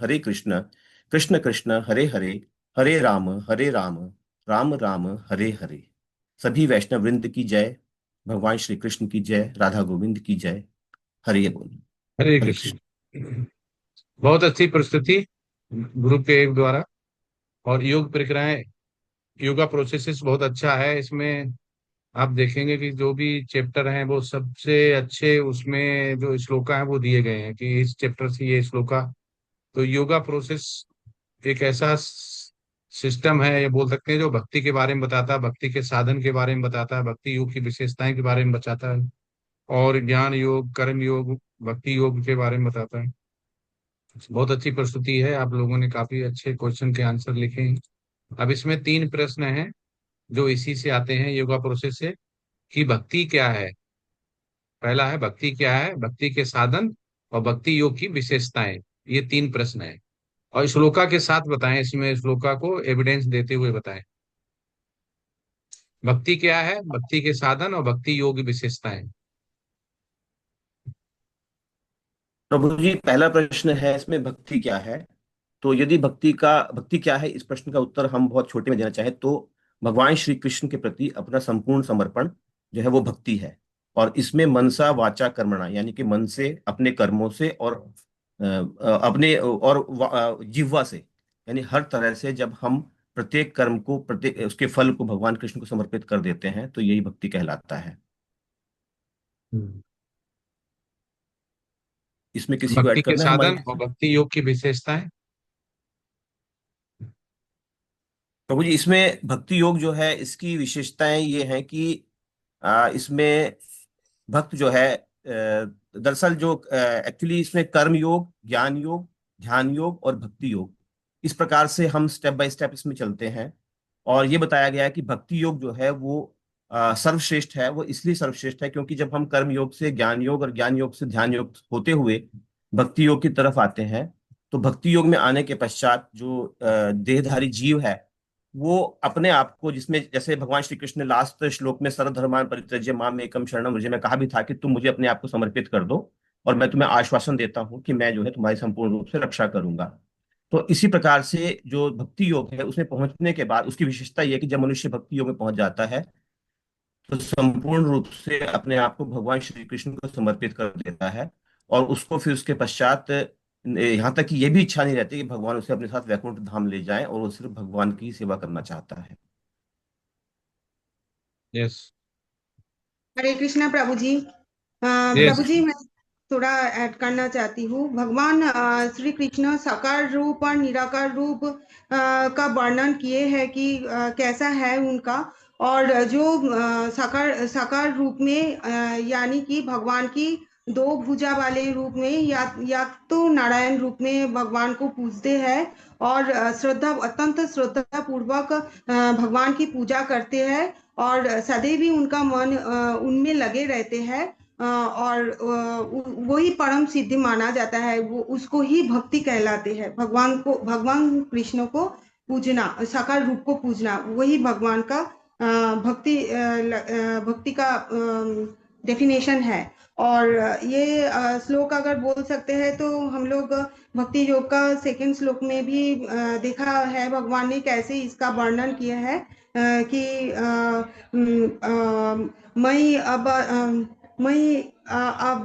कृष्ण कृष्ण हरे हरे, हरे राम राम राम हरे हरे। सभी वैष्णव वृंद की जय, भगवान श्री कृष्ण की जय, राधा गोविंद की जय। हरे बोल। हरे कृष्ण। बहुत अच्छी प्रस्तुति ग्रुप के द्वारा, और योग प्रक्रियाएं, योगा प्रोसेसेस बहुत अच्छा है। इसमें आप देखेंगे कि जो भी चैप्टर हैं वो सबसे अच्छे उसमें जो श्लोका हैं वो दिए गए हैं कि इस चैप्टर से ये श्लोका। तो योगा प्रोसेस एक ऐसा सिस्टम है, ये बोल सकते हैं, जो भक्ति के बारे में बताता है, भक्ति के साधन के बारे में बताता है, भक्ति योग की विशेषताएं के बारे में बताता है, और ज्ञान योग, कर्म योग, भक्ति योग के बारे में बताता है। बहुत अच्छी प्रस्तुति है, आप लोगों ने काफी अच्छे क्वेश्चन के आंसर लिखे हैं। अब इसमें 3 प्रश्न हैं जो इसी से आते हैं, योगा प्रोसेस से, कि भक्ति क्या है। पहला है भक्ति क्या है, भक्ति के साधन और भक्ति योग की विशेषताएं। ये 3 प्रश्न है, और श्लोका के साथ बताएं, इसमें श्लोका को एविडेंस देते हुए बताएं। भक्ति क्या है, भक्ति के साधन और भक्ति योग की विशेषताएं। प्रभु जी, पहला प्रश्न है इसमें भक्ति क्या है। तो यदि भक्ति क्या है, इस प्रश्न का उत्तर हम बहुत छोटे में देना चाहें तो भगवान श्री कृष्ण के प्रति अपना संपूर्ण समर्पण जो है वो भक्ति है। और इसमें मनसा वाचा कर्मणा, यानी कि मन से, अपने कर्मों से, और अपने और जिह्वा से, यानी हर तरह से जब हम प्रत्येक कर्म को, प्रत्येक उसके फल को भगवान कृष्ण को समर्पित कर देते हैं, तो यही भक्ति कहलाता है। इसमें किसी को भक्ति ऐड के करना है हमारे? साधन और भक्ति योग की विशेषताएं। प्रभु जी, इसमें भक्ति योग जो है इसकी विशेषताएं ये हैं कि इसमें भक्त जो है, दरअसल जो एक्चुअली इसमें कर्म योग, ज्ञान योग, ध्यान योग और भक्ति योग, इस प्रकार से हम स्टेप बाय स्टेप इसमें चलते हैं। और ये बताया गया है कि भक्ति योग जो है वो सर्वश्रेष्ठ है। वो इसलिए सर्वश्रेष्ठ है क्योंकि जब हम कर्म योग से ज्ञान योग और ज्ञान योग से ध्यान योग होते हुए भक्ति योग की तरफ आते हैं, तो भक्ति योग में आने के पश्चात जो देहधारी जीव है वो अपने आप को, जिसमें जैसे भगवान श्री कृष्ण ने लास्ट श्लोक में सर्वधर्मान परित्यज्य माम एकम शरणम व्रज में कहा भी था कि तुम मुझे अपने आप को समर्पित कर दो और मैं तुम्हें आश्वासन देता हूं कि मैं जो है तुम्हारी संपूर्ण रूप से रक्षा करूंगा। तो इसी प्रकार से जो भक्ति योग है उसमें पहुंचने के बाद उसकी विशेषता यह है कि जब मनुष्य भक्ति योग में पहुंच जाता है तो संपूर्ण रूप से अपने आप को भगवान श्री कृष्ण को समर्पित कर देता है, और उसको फिर उसके पश्चात यहाँ तक कि ये भी इच्छा नहीं रहती कि भगवान उसे अपने साथ वैकुंठ धाम ले जाए, और वो सिर्फ भगवान की सेवा करना चाहता है। यस। हरे कृष्णा प्रभु जी। यस। प्रभु जी, मैं थोड़ा ऐड करना चाहती हूँ। भगवान श्री कृष्ण साकार रूप और निराकार रूप का वर्णन किए हैं कि कैसा है उनका। और जो साकार रूप में यानी कि भगवान की 2 भुजा वाले रूप में या तो नारायण रूप में भगवान को पूजते हैं और अत्यंत श्रद्धा पूर्वक भगवान की पूजा करते हैं, और सदैव ही उनका मन उनमें लगे रहते हैं, और वही परम सिद्धि माना जाता है। वो उसको ही भक्ति कहलाते हैं। भगवान कृष्ण को पूजना, साकार रूप को पूजना, वही भगवान का भक्ति का डेफिनेशन है। और ये श्लोक अगर बोल सकते हैं तो हम लोग भक्ति योग का सेकंड श्लोक में भी देखा है भगवान ने कैसे इसका वर्णन किया है कि मई अब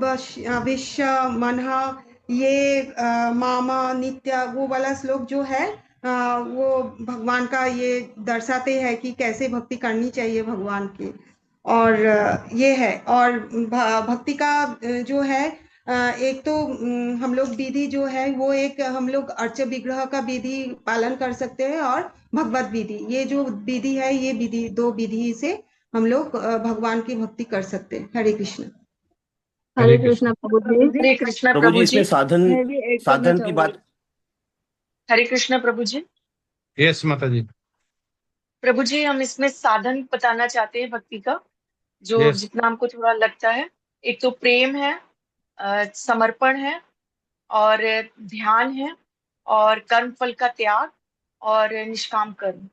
अविश्य मनहा ये मामा नित्य, वो वाला श्लोक जो है वो भगवान का ये दर्शाते हैं कि कैसे भक्ति करनी चाहिए भगवान की। और ये है। और भक्ति का जो है एक तो हम लोग विधि जो है वो एक हम लोग अर्च विग्रह का विधि पालन कर सकते हैं, और भगवत विधि, ये जो विधि है ये विधि, दो विधि से हम लोग भगवान की भक्ति कर सकते हैं। हरे कृष्ण। हरे कृष्णा प्रभु जी। हरे कृष्णा प्रभु जी, प्रभु जी। इसमें साधन मैं भी ऐड करना साधन की चाहूंगी। बात। हरे कृष्णा प्रभु जी। यस माता जी। प्रभु जी, हम इसमें साधन बताना चाहते हैं भक्ति का, जो यस। जितना हमको थोड़ा लगता है। एक तो प्रेम है, समर्पण है, और ध्यान है, और कर्म फल का त्याग, और निष्काम कर्म।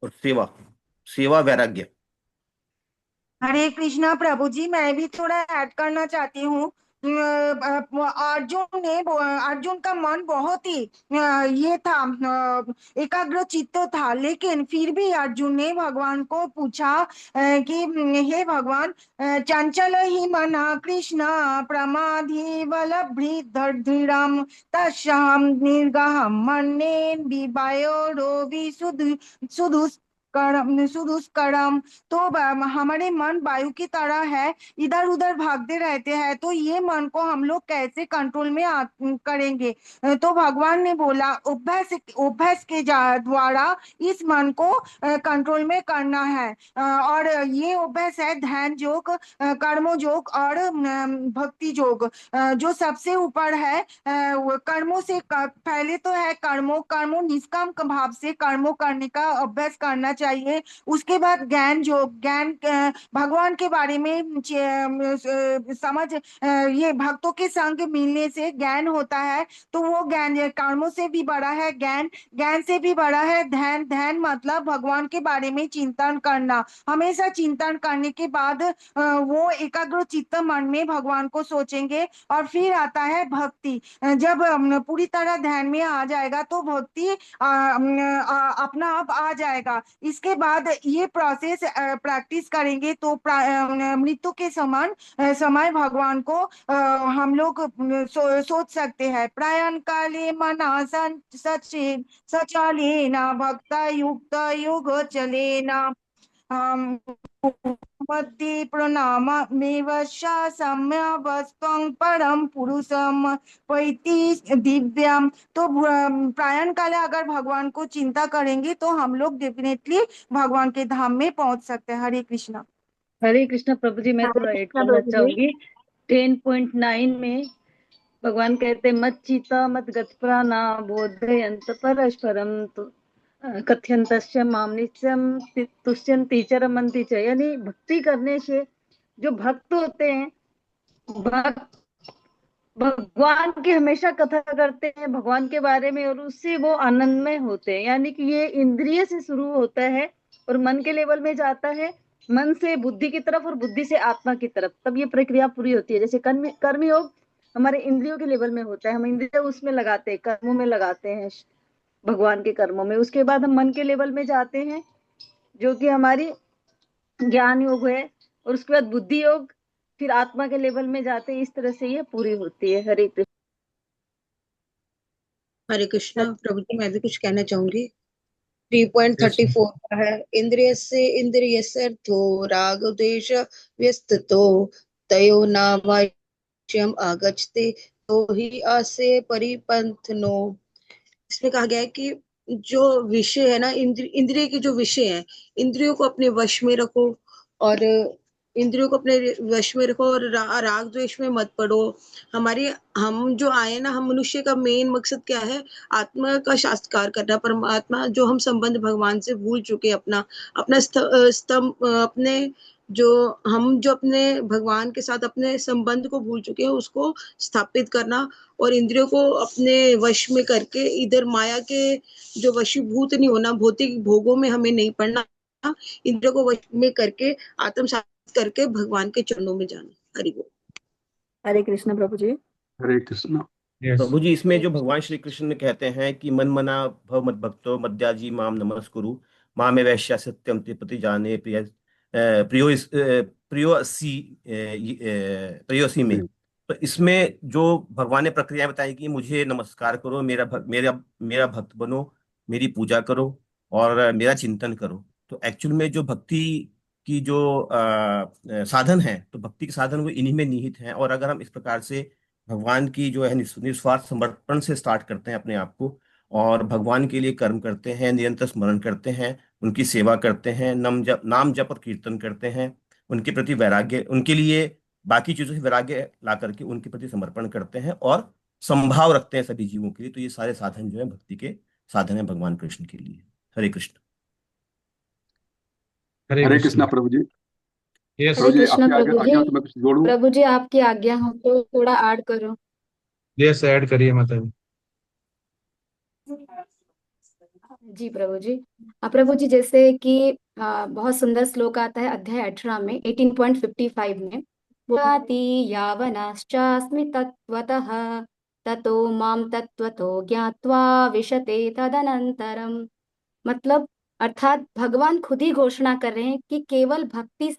और सेवा, सेवा वैराग्य। हरे कृष्णा प्रभु जी, मैं भी थोड़ा ऐड करना चाहती हूँ। अर्जुन का मन बहुत ही ये था, एकाग्र चित्त था, लेकिन फिर भी अर्जुन ने भगवान को पूछा कि हे भगवान, चंचल ही मना कृष्ण प्रमाधि बलभृद्धिराम तस्याम निर्गहम मन्ये विवायो विशुदु सुदुष्करम। तो हमारे मन वायु की तरह है, इधर उधर भागते रहते हैं, तो ये मन को हम लोग कैसे कंट्रोल में करेंगे? तो भगवान ने बोला अभ्यास के द्वारा इस मन को कंट्रोल में करना है। और ये अभ्यास है ध्यान योग, कर्म योग और भक्ति योग। जो सबसे ऊपर है वो कर्मों से पहले तो है कर्मों निष्काम भाव से कर्मों करने का अभ्यास करना चाहिए। उसके बाद ज्ञान योग, ज्ञान भगवान के बारे में समझ, ये भक्तों के संग मिलने से ज्ञान होता है, तो वो ज्ञान कर्मों से भी बड़ा है, ज्ञान ज्ञान से भी बड़ा है ध्यान। ध्यान मतलब भगवान के बारे में चिंतन करना। हमेशा चिंतन करने के बाद वो एकाग्र चित्त मन में भगवान को सोचेंगे। और फिर आता है भक्ति। जब पूरी तरह ध्यान में आ जाएगा तो भक्ति अपना आप आ जाएगा। इसके बाद ये प्रोसेस प्रैक्टिस करेंगे तो मृत्यु के समान समय भगवान को हम लोग सोच सकते हैं। प्रयाण काले मना सचेन सचालेन भक्ता युक्त युग चलेना मध्ये प्रणाममेव सम्यवस्त्वं परम पुरुषम पैति दिव्यम। तो प्रयाण काले अगर भगवान को चिंता करेंगे तो हम लोग डेफिनेटली भगवान के धाम में पहुंच सकते हैं। हरे कृष्णा। हरे कृष्णा प्रभु जी, मैं हरे थोड़ा ऐड कृष्णा करना प्रभु जी। चाहूंगी। 10.9 में भगवान कहते हैं मत चिता मत गत्प्राणा बोधयंत परस्परम कथयंतस्य माम नित्यम तुष्यन्ति च रमन्ति च। यानी भक्ति करने से जो भक्त होते हैं, भगवान की हमेशा कथा करते हैं भगवान के बारे में, और उससे वो आनंदमय होते हैं। यानी कि ये इंद्रिय से शुरू होता है और मन के लेवल में जाता है, मन से बुद्धि की तरफ और बुद्धि से आत्मा की तरफ, तब ये प्रक्रिया पूरी होती है। जैसे कर्म योग हमारे इंद्रियों के लेवल में होता है, हम इंद्रिय उसमें लगाते हैं, कर्मों में लगाते हैं, भगवान के कर्मों में। उसके बाद हम मन के लेवल में जाते हैं जो कि हमारी ज्ञान योग है, और उसके बाद बुद्धि योग, फिर आत्मा के लेवल में जाते हैं। इस तरह से ये पूरी होती है। हरे कृष्ण। हरे कृष्णा प्रभु जी, मैं भी कुछ कहना चाहूंगी। 3.34 का है, इंद्रियस्यर्थो राग द्वेष व्यस्ततो तयो नावाच्यम आगच्छते तो ही आसे परिपंथनो। इसमें कहा गया है कि जो विषय है ना, इंद्रिय के जो विषय है, इंद्रियों को अपने वश में रखो, और इंद्रियों को अपने वश में रखो, और राग द्वेष में मत पड़ो। हम जो आए ना, हम मनुष्य का मेन मकसद क्या है? आत्मा का साक्षात्कार करना, परमात्मा जो हम संबंध भगवान से भूल चुके, अपना अपना स्तंभ अपने जो अपने भगवान के साथ अपने संबंध को भूल चुके हैं, उसको स्थापित करना, और इंद्रियों को अपने वश में करके इधर माया के जो वशीभूत नहीं होना, भौतिक भोगों में हमें नहीं पड़ना, इंद्रियों को वश में करके आत्म साक्षात्कार करके भगवान के चरणों में जाना। हरि बोल। हरे कृष्ण प्रभु जी। हरे कृष्णा। यस। प्रभु जी, इसमें जो भगवान श्री कृष्ण कहते हैं कि मन मना भव मद भक्तो मद्याजी माम नमस्कुरु मामे वैश्या सत्यम तिपति जाने प्रियो प्रियोसी प्रियोसी में। तो इसमें जो भगवान ने प्रक्रिया बताई कि मुझे नमस्कार करो, मेरा मेरा भक्त बनो, मेरी पूजा करो और मेरा चिंतन करो। तो एक्चुअल में जो भक्ति की जो साधन है, तो भक्ति के साधन वो इन्हीं में निहित हैं। और अगर हम इस प्रकार से भगवान की जो है निस्वार्थ समर्पण से स्टार्ट करते हैं अपने आप को, और भगवान के लिए कर्म करते हैं, निरंतर स्मरण करते हैं, उनकी सेवा करते हैं, नाम जप और कीर्तन करते हैं, उनके प्रति वैराग्य, उनके लिए बाकी चीजों से वैराग्य ला करके उनके प्रति समर्पण करते हैं और संभाव रखते हैं सभी जीवों के लिए, तो ये सारे साधन जो है भक्ति के साधन है भगवान कृष्ण के लिए। हरे कृष्ण। हरे हरे कृष्ण। कृष्णा प्रभु जी। यस। प्रभु हरे जी कृष्ण आपके आगे प्रभु जी। आज्ञा हो तो मैं कुछ जोड़ूं? प्रभु जी आपकी आज्ञा हो तो थोड़ा ऐड करो। यस, ऐड करिए माता जी। जी प्रभु जी। प्रभु जी जैसे कि बहुत सुंदर श्लोक आता है अध्याय 18 में 18.55 में, पुराति यावनश्चास्मि तत्त्वतः ततो माम तत्त्वतो ज्ञात्वा विशते तदनंतरम। मतलब अर्थात भगवान खुद ही घोषणा कर रहे हैं कि केवल भक्ति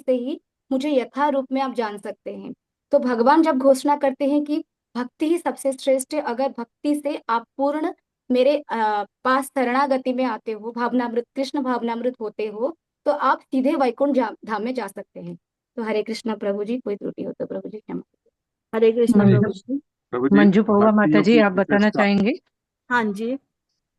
से ही मुझे यथा रूप में आप जान सकते हैं। तो भगवान जब घोषणा करते हैं कि भक्ति ही सबसे श्रेष्ठ है, अगर भक्ति से आप पूर्ण मेरे पास शरणागति में आते हो, भावनामृत कृष्ण भावनामृत होते हो, तो आप सीधे वैकुंठ धाम में जा सकते हैं। तो हरे कृष्ण प्रभु जी, कोई त्रुटि हो तो प्रभु जी क्षमा। हरे कृष्ण मंजू प्रभु जी। प्रभु जी मंजू पौवा भक्ति माता योग जी, की आप बताना विशेषता। चाहेंगे? हाँ जी।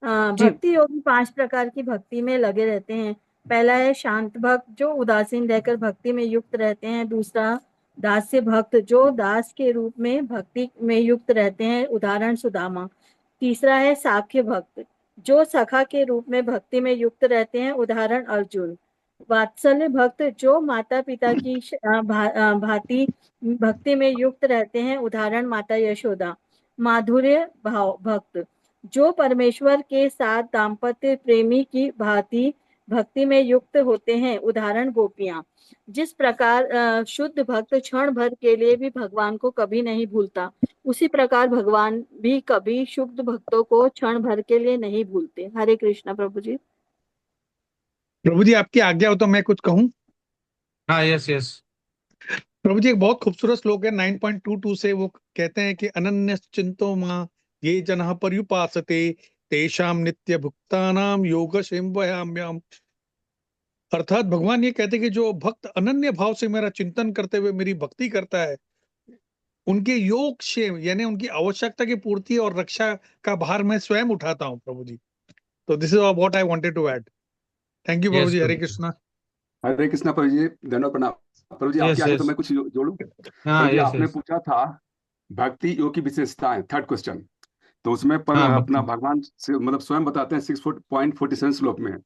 जी। भक्ति योगी 5 प्रकार की भक्ति में लगे रहते हैं। पहला है शांत भक्त, जो उदासीन रहकर भक्ति में युक्त रहते हैं। दूसरा दास्य भक्त, जो दास के रूप में भक्ति में युक्त रहते हैं, उदाहरण सुदामा। तीसरा है साख्य भक्त, जो सखा के रूप में भक्ति में युक्त रहते हैं, उदाहरण अर्जुन। वात्सल्य भक्त, जो माता पिता की भांति भक्ति में युक्त रहते हैं, उदाहरण माता यशोदा। माधुर्य भाव भक्त, जो परमेश्वर के साथ दाम्पत्य प्रेमी की भांति भक्ति में युक्त होते हैं, उदाहरण गोपियां। जिस प्रकार शुद्ध भक्त क्षण भर के लिए भी भगवान को कभी नहीं भूलता, उसी प्रकार भगवान भी कभी शुद्ध भक्तों को क्षण भर के लिए नहीं भूलते। हरे कृष्णा प्रभु जी। प्रभु जी आपकी आज्ञा हो तो मैं कुछ कहूं? हाँ, यस यस। प्रभु जी एक बहुत खूबसूरत श्लोक है 9.22 से, वो कहते हैं कि अनन्य चिंतो मां ये जनः पर्युपासते तेषाम नित्य भुक्तानाम योग वयाम्याम। अर्थात भगवान ये कहते हैं कि जो भक्त अनन्य भाव से मेरा चिंतन करते हुए मेरी भक्ति करता है, उनके योग क्षेम यानी उनकी आवश्यकता की पूर्ति और रक्षा का भार मैं स्वयं उठाता हूँ प्रभु जी। तो this is what I wanted to add. Thank you प्रभु यस जी। हरे प्रभु। कृष्णा। हरे कृष्णा प्रभु जी, धन्यवाद प्रणाम। प्रभु जी आपके यस आगे तो यस। मैं कुछ जोड़ूं? प्रभु हाँ, जी यस आपने यस। पूछा था भक्ति योग की विशेषताएं, थर्ड क्वेश्चन। तो उसमें हाँ, अपना भक्ति। भगवान से मतलब स्वयं बताते हैं 6.47 श्लोक में,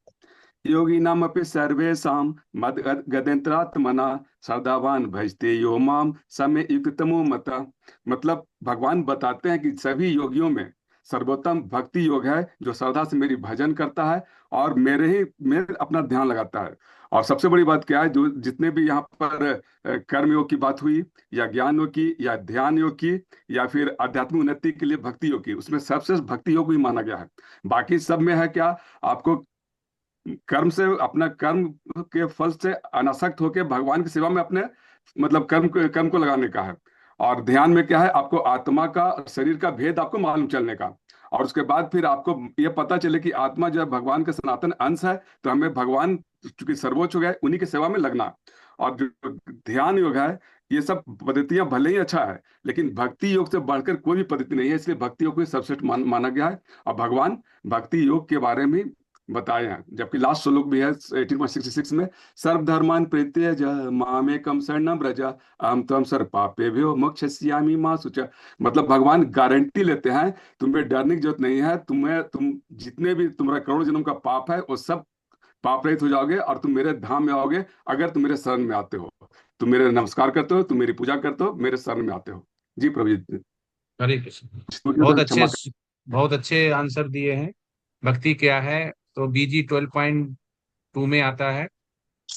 योगिनाम अपि सर्वेषां मद गदेंत्रात्मना श्रद्धावान भजते यो माम समे युक्तमो मता। मतलब भगवान बताते हैं कि सभी योगियों में सर्वोत्तम भक्ति योग है, जो श्रद्धा से मेरी भजन करता है और मेरे अपना ध्यान लगाता है। और सबसे बड़ी बात क्या है, जो जितने भी यहाँ पर कर्म योग की बात हुई, या ज्ञान योग की, या ध्यान योग की, या फिर आध्यात्मिक उन्नति के लिए भक्ति योग की, उसमें सबसे भक्ति योग ही माना गया है। बाकी सब में है क्या, आपको कर्म से, अपना कर्म के फल से अनासक्त होकर भगवान की सेवा में अपने मतलब कर्म को लगाने का है। और ध्यान में क्या है, आपको आत्मा का और शरीर का भेद आपको मालूम चलने का। और उसके बाद फिर आपको ये पता चले कि आत्मा जो है भगवान का सनातन अंश है, तो हमें भगवान चूंकि सर्वोच्च हो गए, उन्हीं की सेवा में लगना। और जो ध्यान योग है, ये सब पद्धतियां भले ही अच्छा है, लेकिन भक्ति योग से बढ़कर कोई भी पद्धति नहीं है, इसलिए भक्ति योग को सर्वश्रेष्ठ माना गया है। और भगवान भक्ति योग के बारे में बताए हैं, जबकि लास्ट श्लोक भी है 18.66 में, सर्वधर्मान परित्यज मामेकम शरणम व्रज अहम त्वं सर्व पापेभ्यो मोक्षयिष्यामि मा शुच। मतलब भगवान गारंटी लेते हैं, तुम्हें डरने की जरूरत नहीं है, तुम जितने भी तुम्हारा करोड़ जन्म का पाप है वो सब पाप रहित हो जाओगे, और तुम मेरे धाम में आओगे अगर तुम मेरे शरण में आते हो, तुम मेरे नमस्कार करते हो, तुम मेरी पूजा करते हो, मेरे शरण में आते हो। जी प्रभु जी, हरे कृष्ण। बहुत अच्छे क्षमा बहुत अच्छे आंसर दिए हैं। भक्ति क्या है, तो बीजी 12.2 में आता है।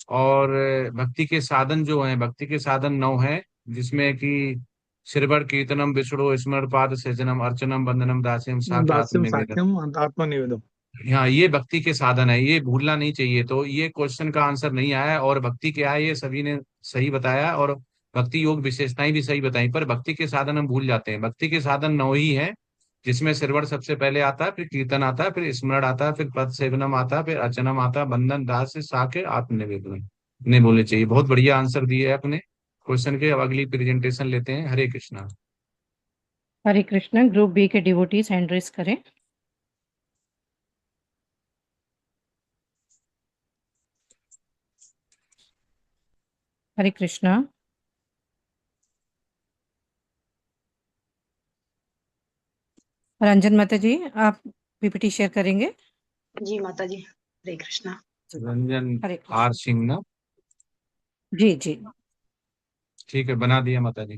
और भक्ति के साधन जो हैं, भक्ति के साधन 9 हैं। जिसमें कि श्रवण कीर्तनम विष्णु स्मरण पाद सेजनम अर्चनम वंदनम दास्यम साख्य दास्यम आत्मनिवेदन। साख्यम आत्मनिवेदम। हाँ, ये भक्ति के साधन है, ये भूलना नहीं चाहिए। तो ये क्वेश्चन का आंसर नहीं आया, और भक्ति क्या है ये सभी ने सही बताया, और भक्ति योग विशेषताएं भी सही बताई। पर भक्ति के साधन हम भूल जाते हैं। भक्ति के साधन 9 ही है, जिसमें श्रवण सबसे पहले आता है, फिर कीर्तन आता है, फिर स्मरण आता है, फिर पद सेवनम आता है, फिर अर्चनम आता है, बंधन दास से साके आत्मनिवेदन नहीं बोलने चाहिए। बहुत बढ़िया आंसर दिए है अपने क्वेश्चन के। अब अगली प्रेजेंटेशन लेते हैं। हरे कृष्णा। हरे कृष्णा। ग्रुप बी के डिवोटीज हैंड रेज करें। हरे कृष्णा। रंजन माता जी, आप पीपीटी शेयर करेंगे? जी माता जी, हरे कृष्णा। रंजन हरे कृष्ण। आर सिंह ना? जी जी ठीक है, बना दिया माता जी।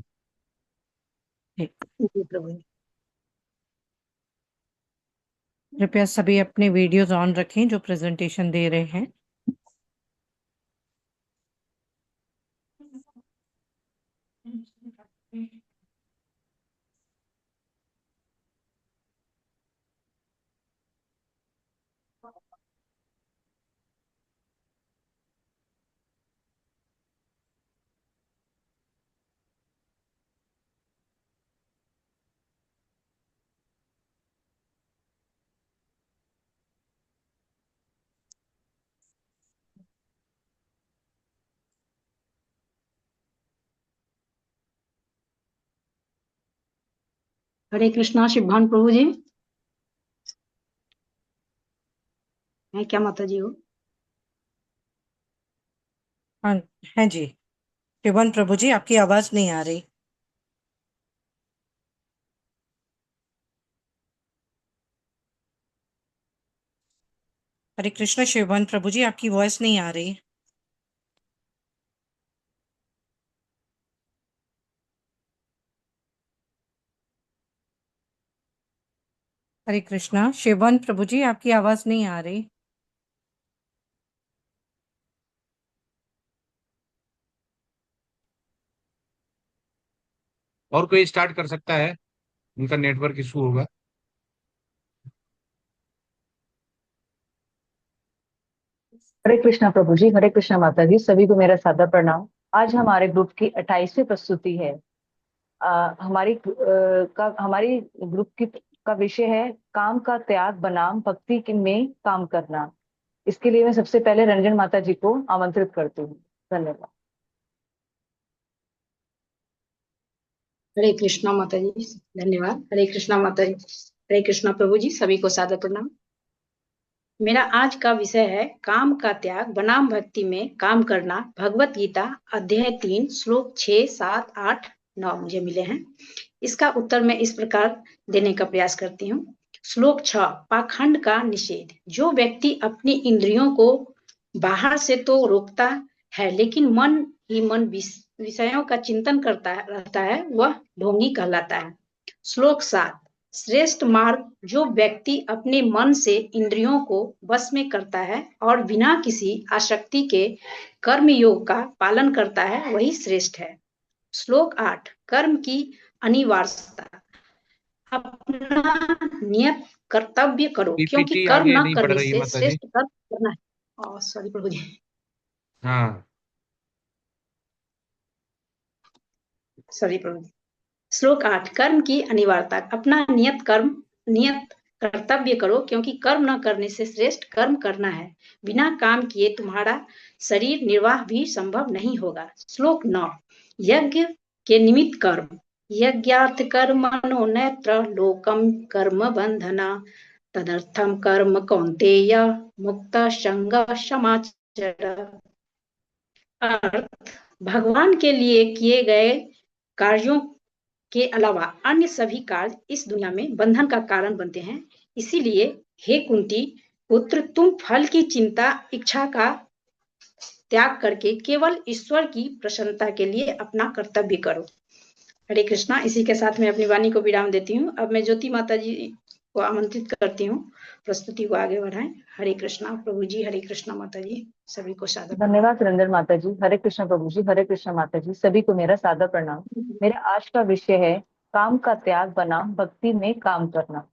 ठीक। जी प्रभु जी। कृपया सभी अपने वीडियोस ऑन रखें जो प्रेजेंटेशन दे रहे हैं। हरे कृष्णा शिवभान प्रभु जी। है क्या माता जी हो? हाँ है जी। शिवन प्रभु जी, आपकी आवाज नहीं आ रही। हरे कृष्ण शिवन प्रभु जी, आपकी वॉइस नहीं आ रही। हरे कृष्णा शिवन प्रभु जी, आपकी आवाज नहीं आ रही। और कोई स्टार्ट कर सकता है? उनका नेटवर्क इशू होगा। हरे कृष्णा प्रभु जी, हरे कृष्णा माता जी, सभी को मेरा सादर प्रणाम। आज हमारे ग्रुप की 28वीं प्रस्तुति है। हमारी ग्रुप की का विषय है काम का त्याग बनाम में काम करना। इसके लिए मैं सबसे पहले रंजन माता जी को आमंत्रित करती हूँ। धन्यवाद। हरे कृष्णा माता जी, धन्यवाद। हरे कृष्णा माता जी, हरे कृष्णा प्रभु जी, सभी को सादर प्रणाम। मेरा आज का विषय है काम का त्याग बनाम भक्ति में काम करना। भगवत गीता अध्याय 3 श्लोक 6, 7, 8, 9 मुझे मिले हैं। इसका उत्तर मैं इस प्रकार देने का प्रयास करती हूँ। श्लोक 6, पाखंड का निषेध। जो व्यक्ति अपनी इंद्रियों को बाहर से तो रोकता है लेकिन मन ही मन विषयों का चिंतन करता रहता है, वह ढोंगी कहलाता है। श्लोक 7, श्रेष्ठ मार्ग। जो व्यक्ति अपने मन से इंद्रियों को वश में करता है और बिना किसी आसक्ति के कर्म योग का पालन करता है, वही श्रेष्ठ है। श्लोक 8, कर्म की अनिवार्यता। अपना नियत कर्तव्य करो क्योंकि पीपीटी कर्म आगे न नहीं बढ़ करने रही है से माता जी। श्रेष्ठ कर्म करना है। सॉरी प्रभु जी। हाँ, सॉरी प्रभु जी। श्लोक 8, कर्म की अनिवार्यता। अपना नियत कर्तव्य करो क्योंकि कर्म न करने से श्रेष्ठ कर्म करना है। बिना काम किए तुम्हारा शरीर निर्वाह भी संभव नहीं होगा। श्लोक 9, यज्ञ के निमित्त कर्म। यज्ञार्थ कर्मणो नेत्र लोकम कर्म बंधना तदर्थम कर्म कौन्तेय मुक्त संग समाचर। अर्थ, भगवान के लिए किए गए कार्यों के अलावा अन्य सभी कार्य इस दुनिया में बंधन का कारण बनते हैं। इसीलिए हे कुंती पुत्र, तुम फल की चिंता इच्छा का त्याग करके केवल ईश्वर की प्रसन्नता के लिए अपना कर्तव्य करो। हरे कृष्णा। इसी के साथ मैं अपनी वाणी को विराम देती हूँ। अब मैं ज्योति माता जी को आमंत्रित करती हूँ प्रस्तुति को आगे बढ़ाएं। हरे कृष्णा प्रभु जी, हरे कृष्णा माता जी, सभी को सादर धन्यवाद रंजन माता जी। हरे कृष्णा प्रभु जी, हरे कृष्णा माता जी, सभी को मेरा सादर प्रणाम। मेरा आज का विषय है काम का त्याग बनाम भक्ति में काम करना।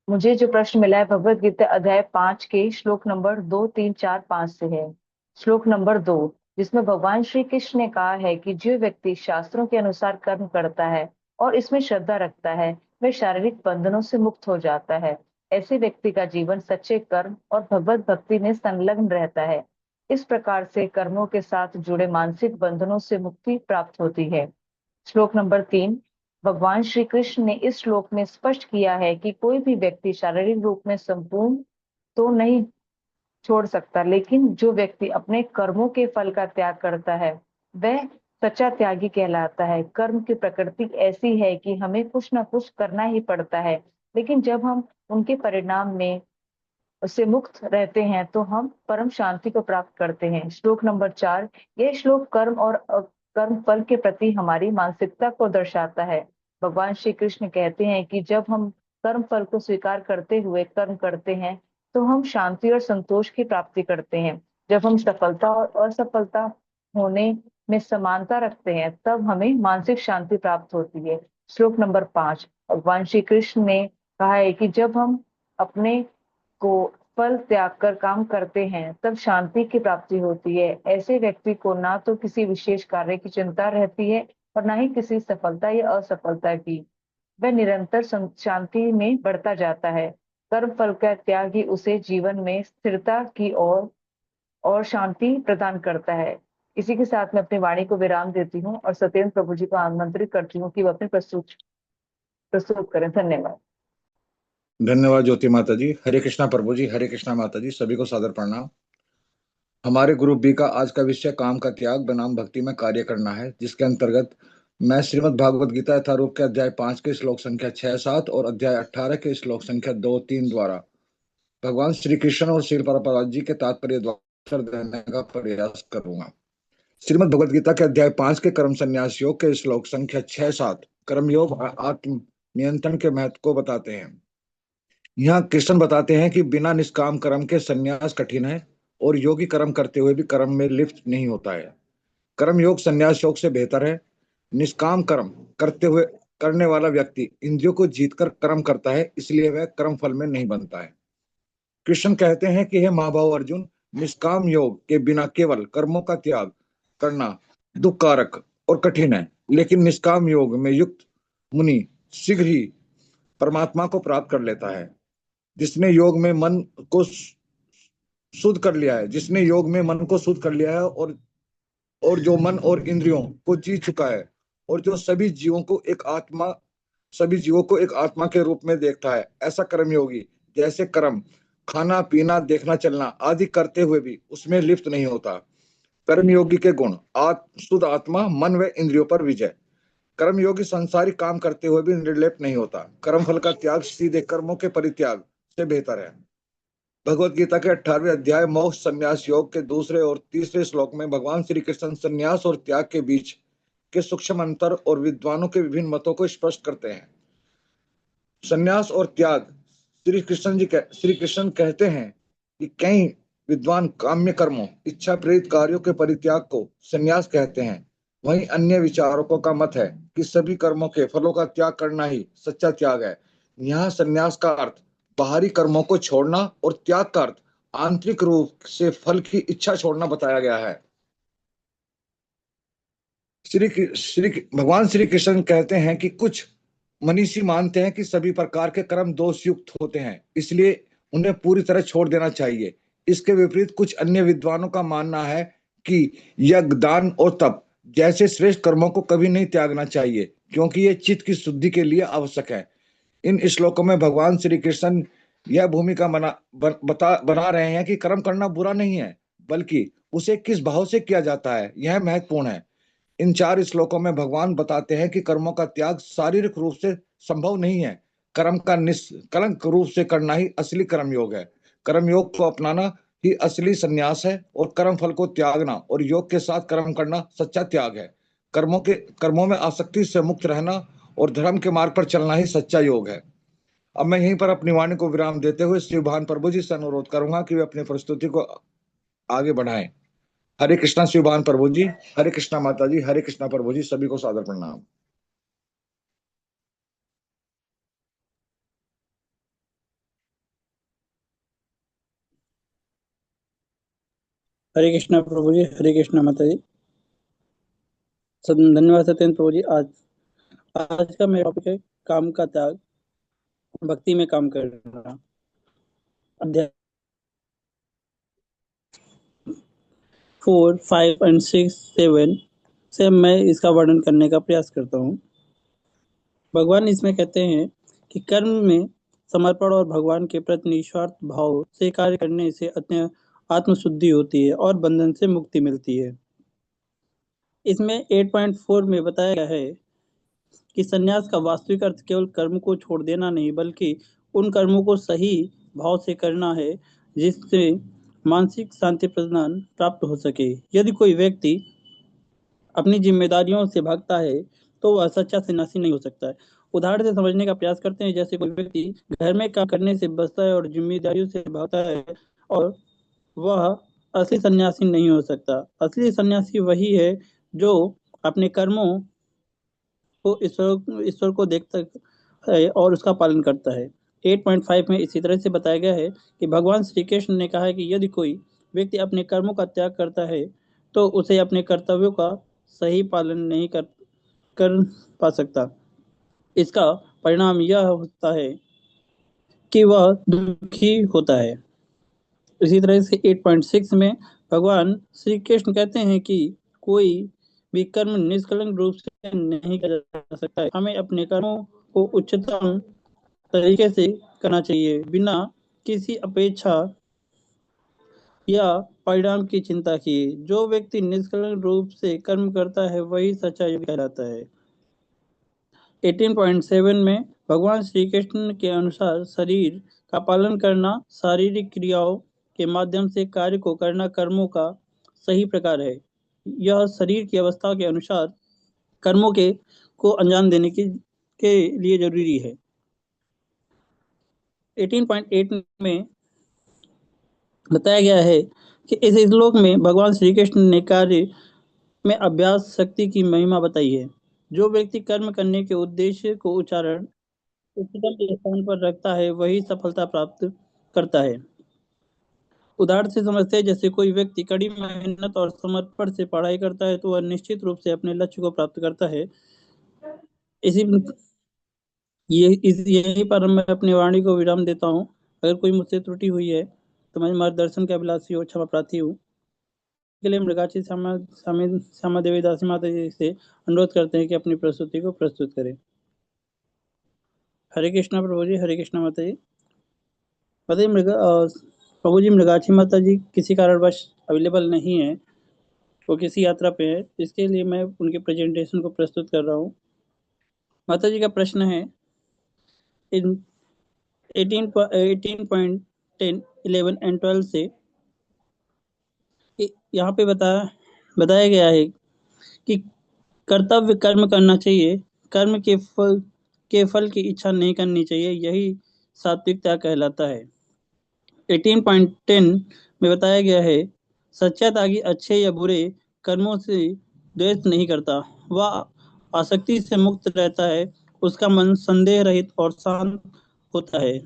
मुझे जो प्रश्न मिला है भगवत गीता अध्याय 5 के श्लोक नंबर 2, 3, 4, 5 से है। श्लोक नंबर 2, जिसमें भगवान श्री कृष्ण ने कहा है कि जो व्यक्ति शास्त्रों के अनुसार कर्म करता है और इसमें श्रद्धा रखता है वह शारीरिक बंधनों से मुक्त हो जाता है। ऐसे व्यक्ति का जीवन सच्चे कर्म और भगवत भक्ति में संलग्न रहता है। इस प्रकार से कर्मों के साथ जुड़े मानसिक बंधनों से मुक्ति प्राप्त होती है। श्लोक नंबर 3, भगवान श्री कृष्ण ने इस श्लोक में स्पष्ट किया है कि कोई भी व्यक्ति शारीरिक रूप में संपूर्ण तो नहीं छोड़ सकता, लेकिन जो व्यक्ति अपने कर्मों के फल का त्याग करता है वह सच्चा त्यागी कहलाता है। कर्म की प्रकृति ऐसी है कि हमें कुछ ना कुछ करना ही पड़ता है, लेकिन जब हम उनके परिणाम में उससे मुक्त रहते हैं तो हम परम शांति को प्राप्त करते हैं। श्लोक नंबर 4, यह श्लोक कर्म और कर्म फल के प्रति हमारी मानसिकता को दर्शाता है। भगवान श्री कृष्ण कहते हैं कि जब हम कर्म फल को स्वीकार करते हुए कर्म करते हैं तो हम शांति और संतोष की प्राप्ति करते हैं। जब हम सफलता और असफलता होने में समानता रखते हैं तब हमें मानसिक शांति प्राप्त होती है। श्लोक नंबर 5, भगवान श्री कृष्ण ने कहा है कि जब हम अपने को फल त्याग कर काम करते हैं तब शांति की प्राप्ति होती है। ऐसे व्यक्ति को ना तो किसी विशेष कार्य की चिंता रहती है और ना ही किसी सफलता या असफलता की। वह निरंतर शांति में बढ़ता जाता है। कर्म फल का त्याग ही उसे जीवन में स्थिरता की और शांति प्रदान करता है। इसी के साथ मैं अपनी वाणी को विराम देती हूँ और सत्येंद्र प्रभु जी को आमंत्रित करती हूँ कि वो अपनी प्रस्तुत करें। धन्यवाद। धन्यवाद ज्योति माता जी। हरे कृष्णा प्रभु जी, हरे कृष्णा माता जी, सभी को सादर प्रणाम। हमारे ग्रुप बी का आज का विषय काम का त्याग बनाम भक्ति में कार्य करना है, जिसके अंतर्गत मैं श्रीमद् भागवत गीता यथारूप के अध्याय 5 के श्लोक संख्या 6, 7 और अध्याय 18 के श्लोक संख्या 2, 3 द्वारा भगवान श्री कृष्ण और श्रील प्रभुपाद जी के तात्पर्य द्वारा देने का प्रयास करूंगा। श्रीमद् भगवत गीता के अध्याय 5 के कर्म संन्यास योग के श्लोक संख्या 6, 7 कर्म योग आत्म नियंत्रण के महत्व को बताते हैं। यहाँ कृष्ण बताते हैं कि बिना निष्काम कर्म के संन्यास कठिन है और योगी कर्म करते हुए भी कर्म में लिप्त नहीं होता है। कर्म योग संन्यास योग से बेहतर है। निष्काम कर्म करने वाला व्यक्ति इंद्रियों को जीतकर कर्म करता है, इसलिए वह कर्म फल में नहीं बनता है। कृष्ण कहते हैं कि हे महाभाव अर्जुन, निष्काम योग के बिना केवल कर्मों का त्याग करना दुखकारक और कठिन है, लेकिन निष्काम योग में युक्त मुनि शीघ्र ही परमात्मा को प्राप्त कर लेता है। जिसने योग में मन को शुद्ध कर लिया है, जिसने योग में मन को शुद्ध कर लिया है और जो मन और इंद्रियों को जीत चुका है और जो सभी जीवों को एक आत्मा के रूप में देखता है, ऐसा कर्मयोगी जैसे कर्म खाना पीना देखना चलना आदि करते हुए भी उसमें लिप्त नहीं होता। कर्मयोगी के गुण शुद्ध आत्मा, मन व इंद्रियों पर विजय। कर्मयोगी संसारिक काम करते हुए भी निर्लेप नहीं होता। कर्मफल का त्याग सीधे कर्मों के परित्याग से बेहतर है। भगवत गीता के 18वें अध्याय मोक्ष संन्यास योग के 2 और 3 श्लोक में भगवान श्री कृष्ण संन्यास और त्याग के बीच के सूक्ष्म अंतर और विद्वानों के विभिन्न मतों को स्पष्ट करते हैं। संन्यास और त्याग श्री कृष्ण कहते हैं कि कई विद्वान काम्य कर्मों, इच्छा प्रेरित कार्यों के परित्याग को संन्यास कहते हैं। वहीं अन्य विचारकों का मत है कि सभी कर्मों के फलों का त्याग करना ही सच्चा त्याग है। यहाँ संन्यास का अर्थ बाहरी कर्मों को छोड़ना और त्याग का अर्थ आंतरिक रूप से फल की इच्छा छोड़ना बताया गया है। भगवान श्री कृष्ण कहते हैं कि कुछ मनीषी मानते हैं कि सभी प्रकार के कर्म दोष युक्त होते हैं, इसलिए उन्हें पूरी तरह छोड़ देना चाहिए। इसके विपरीत कुछ अन्य विद्वानों का मानना है कि यज्ञ, दान और तप जैसे श्रेष्ठ कर्मों को कभी नहीं त्यागना चाहिए, क्योंकि ये चित्त की शुद्धि के लिए आवश्यक है। इन श्लोकों में भगवान श्री कृष्ण यह भूमिका बना रहे हैं कि कर्म करना बुरा नहीं है, बल्कि उसे किस भाव से किया जाता है यह महत्वपूर्ण है। इन 4 श्लोकों में भगवान बताते हैं कि कर्मों का त्याग शारीरिक रूप से संभव नहीं है। कर्म का निष्कलंक रूप से करना ही असली कर्मयोग है। कर्मयोग को अपनाना ही असली संन्यास है और कर्म फल को त्यागना और योग के साथ कर्म करना सच्चा त्याग है। कर्मों में आसक्ति से मुक्त रहना और धर्म के मार्ग पर चलना ही सच्चा योग है। अब मैं यहीं पर अपनी वाणी को विराम देते हुए श्री भान प्रभु जी से अनुरोध करूंगा कि वे अपनी प्रस्तुति को आगे बढ़ाएं। हरे कृष्णा श्री भान प्रभु जी, हरे कृष्णा माता जी, हरे कृष्णा प्रभु जी, सभी को सादर प्रणाम। हरे कृष्णा प्रभु जी, हरे कृष्णा माता जी, सब धन्यवाद सत्येंद्र प्रभु जी। आज का मेरा टॉपिक है काम का त्याग, भक्ति में काम करना। अध्याय 4, 5 और 6, 7 से मैं इसका वर्णन करने का प्रयास करता हूँ। भगवान इसमें कहते हैं कि कर्म में समर्पण और भगवान के प्रति निस्वार्थ भाव से कार्य करने से आत्मशुद्धि होती है और बंधन से मुक्ति मिलती है। इसमें 8.4 में बताया गया है कि संन्यास का वास्तविक अर्थ केवल कर्म को छोड़ देना नहीं, बल्कि उन कर्मों को सही भाव से करना है जिससे मानसिक शांति प्रदान प्राप्त हो सके। यदि कोई व्यक्ति अपनी जिम्मेदारियों से भागता है तो वह सच्चा सन्यासी नहीं हो सकता है। उदाहरण से समझने का प्रयास करते हैं। जैसे कोई व्यक्ति घर में काम करने से बचता है और जिम्मेदारियों से भागता है, और वह असली सन्यासी नहीं हो सकता। असली सन्यासी वही है जो अपने कर्मों को ईश्वर को देखता है और उसका पालन करता है। 8.5 में इसी तरह से बताया गया है कि भगवान श्री कृष्ण ने कहा है कि यदि कोई व्यक्ति अपने कर्मों का त्याग करता है तो उसे अपने कर्तव्यों का सही पालन नहीं कर पा सकता। इसका परिणाम यह होता है कि वह दुखी होता है। इसी तरह से 8.6 में भगवान श्री कृष्ण कहते हैं कि कोई भी कर्म निष्कलंक रूप से नहीं किया जा सकता है। हमें अपने कर्मों को उच्चतम तरीके से करना चाहिए, बिना किसी अपेक्षा या परिणाम की चिंता किए। जो व्यक्ति निष्कलंक रूप से कर्म करता है वही सच्चा योगी कहलाता है। 18.7 में भगवान श्री कृष्ण के अनुसार शरीर का पालन करना, शारीरिक क्रियाओं के माध्यम से कार्य को करना कर्मों का सही प्रकार है। यह शरीर की अवस्था के अनुसार कर्मों को अंजाम देने के लिए जरूरी है। 18.8 में बताया गया है कि इस श्लोक में भगवान श्री कृष्ण ने कार्य में अभ्यास शक्ति की महिमा बताई है। जो व्यक्ति कर्म करने के उद्देश्य को उच्चतम स्थान पर रखता है वही सफलता प्राप्त करता है। उदाहरण से समझते हैं, जैसे कोई व्यक्ति कड़ी मेहनत और समर्पण से पढ़ाई करता है तो वह निश्चित रूप से अपने लक्ष्य को प्राप्त करता है। यहीं पर मैं अपनी वाणी को विराम देता हूँ। अगर कोई मुझसे त्रुटि हुई है तो मैं मार्गदर्शन के अभिलाषी और क्षमा प्रार्थी हूँ। के लिए मृगाची श्यामा देवी दासी माता जी से अनुरोध करते हैं कि अपनी प्रस्तुति को प्रस्तुत करें। हरे कृष्णा प्रभु जी, हरे कृष्णा माता जी। प्रभु जी, मृगाची माता जी किसी कारणवश अवेलेबल नहीं है, वो किसी यात्रा पे है, इसके लिए मैं उनके प्रेजेंटेशन को प्रस्तुत कर रहा हूँ। माता जी का प्रश्न है 18.10, 11 एंड 12 से यहाँ पे बताया गया है कि कर्तव्य कर्म करना चाहिए, कर्म के फल की इच्छा नहीं करनी चाहिए, यही सात्विक त्याग कहलाता है। 18.10 में बताया गया है, सच्चा त्यागी अच्छे या बुरे कर्मों से द्वेष नहीं करता, वह आसक्ति से मुक्त रहता है, उसका मन संदेह रहित और शांत होता है।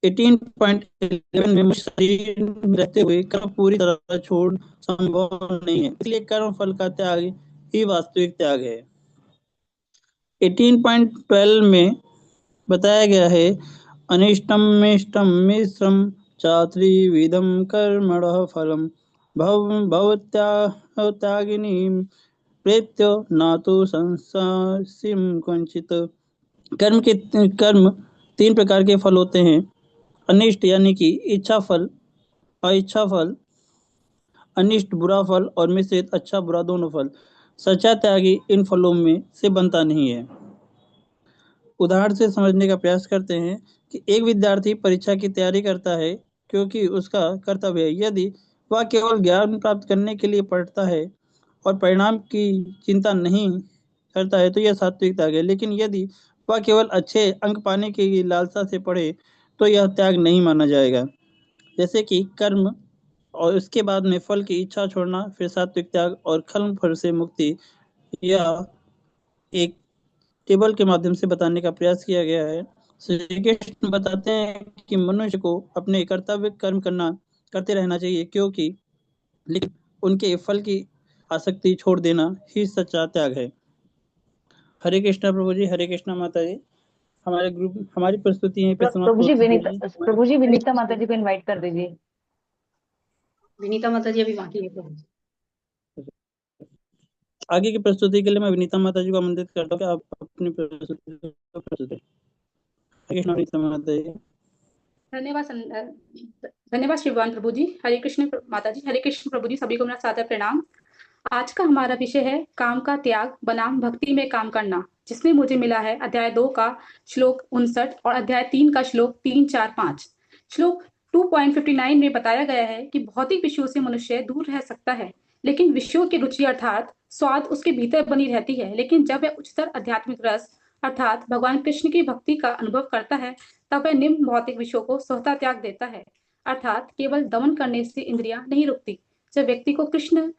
18.11 में शरीर रहते हुए कर्म पूरी तरह छोड़ संभव नहीं है, इसलिए कर्म फल का त्याग ही वास्तविक त्याग है। 18.12 में बताया गया है, अनिष्टम मिष्टम मिश्रम चात्रिविधम कर्मणः फलम भवत्यागिनी प्रेत्य नातु संसासिम कंचित। कर्म 3 प्रकार के फल होते हैं। अनिष्ट यानी कि इच्छा फल, अइच्छा फल, अनिष्ट बुरा फल और मिश्रित अच्छा बुरा दोनों फल। सच्चा त्यागी इन फलों में से बनता नहीं है। उदाहरण से समझने का प्रयास करते हैं कि एक विद्यार्थी परीक्षा की तैयारी करता है क्योंकि उसका कर्तव्य है। यदि वह केवल ज्ञान प्राप्त करने के लिए पढ़ता है और परिणाम की चिंता नहीं करता है तो यह सात्विक त्याग है। लेकिन यदि वह केवल अच्छे अंक पाने की लालसा से पढ़े तो यह त्याग नहीं माना जाएगा। जैसे कि कर्म और उसके बाद में फल की इच्छा छोड़ना, फिर सात्विक त्याग और कर्म फल से मुक्ति, यह एक टेबल के माध्यम से बताने का प्रयास किया गया है। श्री कृष्ण बताते हैं कि मनुष्य को अपने कर्तव्य कर्म करते रहना चाहिए, क्योंकि लेकिन उनके फल की आसक्ति छोड़ देना ही सच्चा त्याग है। हरे कृष्णा प्रभु जी, हरे कृष्णा माता जी। हमारी प्रस्तुति यहीं पे समाप्त प्रभु जी होती विनीता, है। प्रभु जी विनीता माता जी को इनवाइट कर दीजिए। विनीता माता जी अभी बाकी है प्रभु। आगे की प्रस्तुति के लिए मैं विनीता माता जी को आमंत्रित करता हूँ कि आप अपनी प्रस्तुति को प्रस्तुत करें। हरे कृष्णा विनीता माता जी। धन्यवाद धन्यवाद श्रीमान प्रभु जी। हरे कृष्ण माता जी, हरे कृष्ण प्रभु जी, सभी को मेरा सादर प्रणाम। आज का हमारा विषय है काम का त्याग बनाम भक्ति में काम करना, जिसमें मुझे मिला है अध्याय 2 का श्लोक 59 और अध्याय 3 का श्लोक 3, 4, 5। श्लोक 2.59 में बताया गया है कि भौतिक विषयों से मनुष्य दूर रह सकता है, लेकिन विषयों की रुचि अर्थात स्वाद उसके भीतर बनी रहती है। लेकिन जब वह उच्चतर आध्यात्मिक रस अर्थात भगवान कृष्ण की भक्ति का अनुभव करता है, तब वह निम्न भौतिक विषयों को स्वतः त्याग देता है। अर्थात केवल दमन करने से इंद्रियां नहीं रुकती। जब व्यक्ति को कृष्ण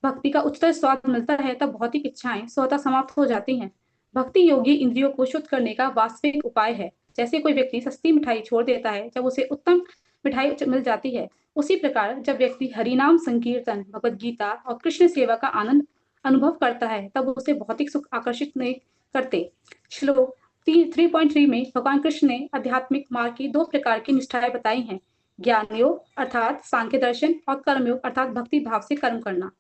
भक्ति का उच्चतर स्वाद मिलता है, तब भौतिक इच्छाएं स्वतः समाप्त हो जाती हैं। भक्ति योगी इंद्रियों को शुद्ध करने का वास्तविक उपाय है। जैसे कोई व्यक्ति सस्ती मिठाई छोड़ देता है जब उसे उत्तम मिठाई मिल जाती है, उसी प्रकार जब व्यक्ति हरिनाम संकीर्तन, भगवत गीता और कृष्ण सेवा का आनंद अनुभव करता है, तब उसे भौतिक सुख आकर्षित नहीं करते। श्लोक 3.3 में भगवान कृष्ण ने आध्यात्मिक मार्ग की 2 प्रकार की निष्ठाएं बताई हैं, ज्ञान योग अर्थात सांख्य दर्शन और कर्म योग अर्थात भक्ति भाव से कर्म करना।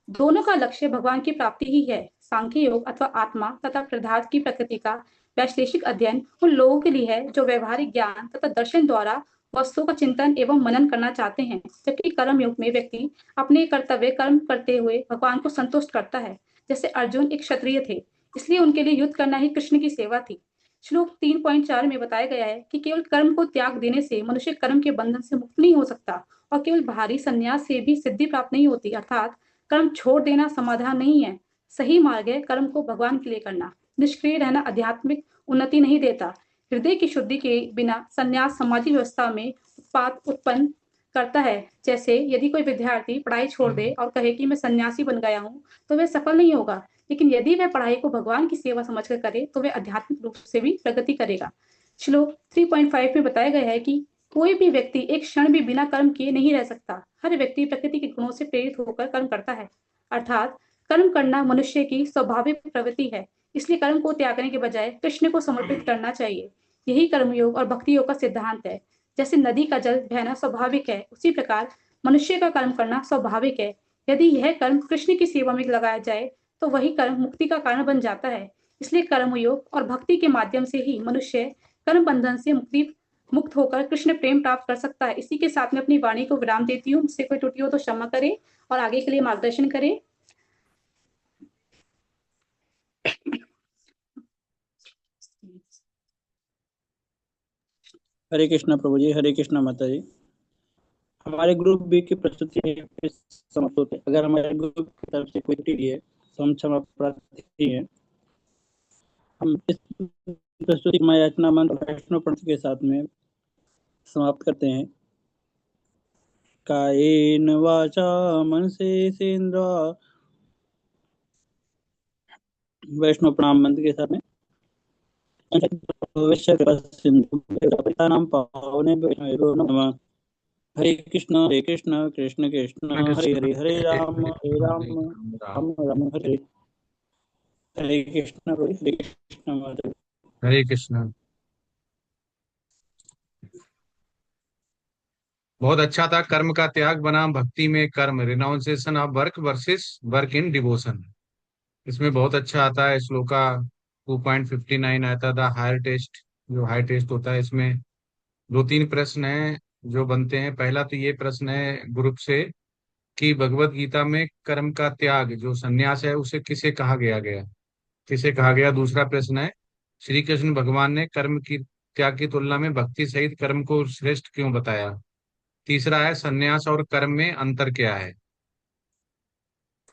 दोनों का लक्ष्य भगवान की प्राप्ति ही है। सांख्य योग अथवा आत्मा तथा पदार्थ की प्रकृति का वैश्लेषिक अध्ययन उन लोगों के लिए है जो व्यवहारिक ज्ञान तथा दर्शन द्वारा वस्तुओं का चिंतन एवं मनन करना चाहते हैं, जबकि कर्म योग में व्यक्ति अपने कर्तव्य कर्म करते हुए भगवान को संतुष्ट करता है। जैसे अर्जुन एक क्षत्रिय थे, इसलिए उनके लिए युद्ध करना ही कृष्ण की सेवा थी। श्लोक 3.4 में बताया गया है कि केवल कर्म को त्याग देने से मनुष्य कर्म के बंधन से मुक्त नहीं हो सकता, और केवल बाहरी संन्यास से भी सिद्धि प्राप्त नहीं होती। अर्थात कर्म छोड़ देना समाधान नहीं है। सही मार्ग है कर्म को भगवान के लिए करना। निष्क्रिय रहना आध्यात्मिक उन्नति नहीं देता। हृदय की शुद्धि के बिना संन्यास सामाजिक व्यवस्था में उत्पात उत्पन्न करता है। जैसे यदि कोई विद्यार्थी पढ़ाई छोड़ दे और कहे कि मैं सन्यासी बन गया हूँ, तो वह सफल नहीं होगा। लेकिन यदि वह पढ़ाई को भगवान की सेवा समझकर करे, तो वह आध्यात्मिक रूप से भी प्रगति करेगा। श्लोक 3.5 में बताया गया है कि कोई भी व्यक्ति एक क्षण भी बिना कर्म किए नहीं रह सकता। हर व्यक्ति प्रकृति के गुणों से प्रेरित होकर कर्म करता है। अर्थात कर्म करना मनुष्य की स्वाभाविक प्रवृत्ति है। इसलिए कर्म को त्यागने के बजाय कृष्ण को समर्पित करना चाहिए। यही कर्मयोग और भक्ति योग का सिद्धांत है। जैसे नदी का जल बहना स्वाभाविक है, उसी प्रकार मनुष्य का कर्म करना स्वाभाविक है। यदि यह कर्म कृष्ण की सेवा में लगाया जाए, तो वही कर्म मुक्ति का कारण बन जाता है। इसलिए कर्मयोग और भक्ति के माध्यम से ही मनुष्य कर्म बंधन से मुक्त होकर कृष्ण प्रेम प्राप्त कर सकता है। इसी के साथ में अपनी वाणी को विराम देती हूँ। मुझसे कोई त्रुटि हो तो क्षमा करे और आगे के लिए मार्गदर्शन करे। हरे कृष्णा प्रभु जी, हरे कृष्णा माता जी। हमारे ग्रुप बी की प्रस्तुति समाप्त होते हैं। अगर हमारे ग्रुप की तरफ से कोई त्रुटि है तो हम क्षमा प्रार्थी हैं। हम इस प्रस्तुति माया याचना मंत्र वैष्णव पंथ के साथ में समाप्त करते हैं। कायेन वाचा मनसेन्द्रिया वैष्णव प्रणाम मंत्र के साथ में पावने वैष्णव नमः। हरे कृष्ण कृष्ण कृष्ण हरे हरे, हरे राम राम राम हरे। हरे कृष्ण माता। हरे कृष्णा। बहुत अच्छा था। कर्म का त्याग बनाम भक्ति में कर्म, renunciation of work versus work in devotion. इसमें बहुत अच्छा आता है श्लोका 2.59 आता था हायर टेस्ट, जो हाई टेस्ट होता है। इसमें 2-3 प्रश्न हैं जो बनते हैं। पहला तो ये प्रश्न है ग्रुप से कि भगवत गीता में कर्म का त्याग जो संन्यास है उसे किसे कहा गया किसे कहा गया। दूसरा प्रश्न है श्री कृष्ण भगवान ने कर्म की त्याग की तुलना में भक्ति सहित कर्म को श्रेष्ठ क्यों बताया। तीसरा है संन्यास और कर्म में अंतर क्या है।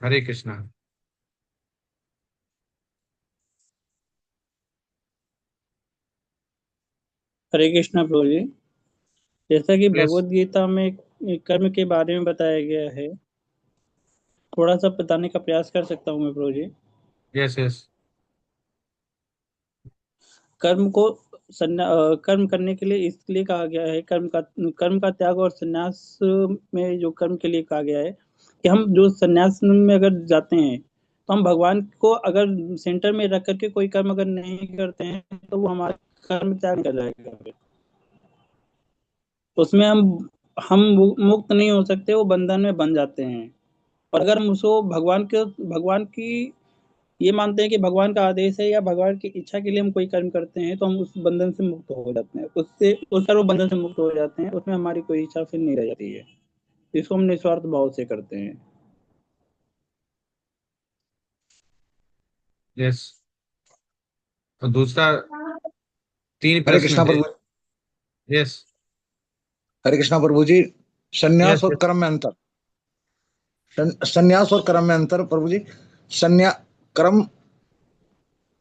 हरे कृष्णा। हरे कृष्णा प्रभु जी। जैसा कि यस भगवत गीता में कर्म के बारे में बताया गया है, थोड़ा सा बताने का प्रयास कर सकता हूँ मैं प्रभु जी। यस यस कर्म को कर्म करने के लिए इसलिए कहा गया है, कर्म का त्याग और संन्यास में जो कर्म के लिए कहा गया है कि हम जो संन्यास में अगर जाते हैं तो हम भगवान को अगर सेंटर में रख करके कोई कर्म अगर नहीं करते हैं तो वो हमारा कर्म त्याग कर जाएगा। उसमें हम मुक्त नहीं हो सकते, वो बंधन में बन जाते हैं। और अगर हम उसको भगवान की ये मानते हैं कि भगवान का आदेश है या भगवान की इच्छा के लिए हम कोई कर्म करते हैं तो हम उस बंधन से मुक्त हो जाते हैं, उस सर्व बंधन से मुक्त हो जाते हैं। उसमें हमारी कोई इच्छा फिर नहीं रह जाती है, इसको हम निस्वार्थ भाव से करते हैं। यस। और दूसरा 3 हरे प्रश्न कृष्णा थे। प्रभु। यस हरे कृष्णा प्रभु जी। संन्यास यस और कर्म में अंतर। संन्यास और कर्म में अंतर प्रभु जी। कर्म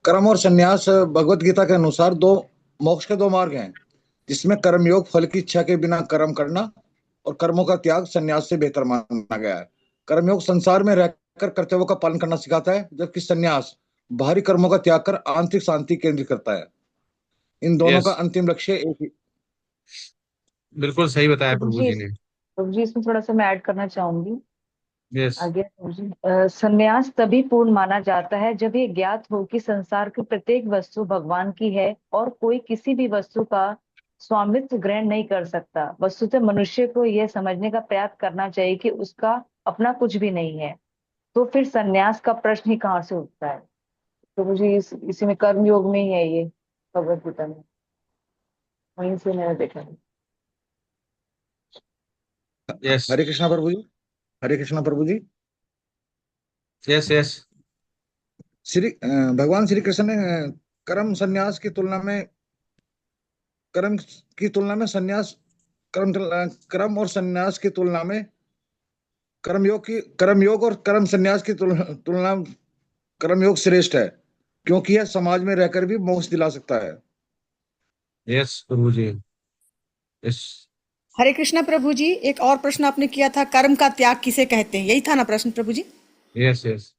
कर्म और संन्यास भगवत गीता के अनुसार मोक्ष के 2 मार्ग हैं, जिसमें कर्मयोग फल की इच्छा के बिना कर्म करना और कर्मों का त्याग संन्यास से बेहतर माना गया है। कर्मयोग संसार में रहकर कर्तव्यों का पालन करना सिखाता है, जबकि संन्यास बाहरी कर्मों का त्याग कर आंतरिक शांति केंद्रित करता है। इन दोनों का यस अंतिम लक्ष्य एक ही। बिल्कुल सही बताया प्रभु प्रभु जी जी ने। प्रभु जी इसमें थोड़ा सा मैं ऐड करना चाहूंगी यस आगे। प्रभु जी संन्यास तभी पूर्ण माना जाता है जब ये ज्ञात हो कि संसार की प्रत्येक वस्तु भगवान की है और कोई किसी भी वस्तु का स्वामित्व ग्रहण नहीं कर सकता। वस्तुतः मनुष्य को यह समझने का प्रयास करना चाहिए कि उसका अपना कुछ भी नहीं है, तो फिर संन्यास का प्रश्न ही कहाँ से उठता है। तो मुझे इसी में कर्म योग में ही है ये भगवत गीता में, वहीं से मैंने देखा है। यस हरे कृष्णा प्रभु जी। हरे कृष्णा प्रभु जी। यस यस भगवान श्री कृष्ण ने कर्म संन्यास की तुलना में कर्म की तुलना में संन्यास कर्म और संन्यास की तुलना में कर्मयोग और कर्म संन्यास की तुलना कर्मयोग श्रेष्ठ है, क्योंकि यह समाज में रहकर भी मोक्ष दिला सकता है। यस प्रभु जी। यस हरे कृष्णा प्रभु जी। एक और प्रश्न आपने किया था, कर्म का त्याग किसे कहते हैं, यही था ना प्रश्न प्रभु जी? यस यस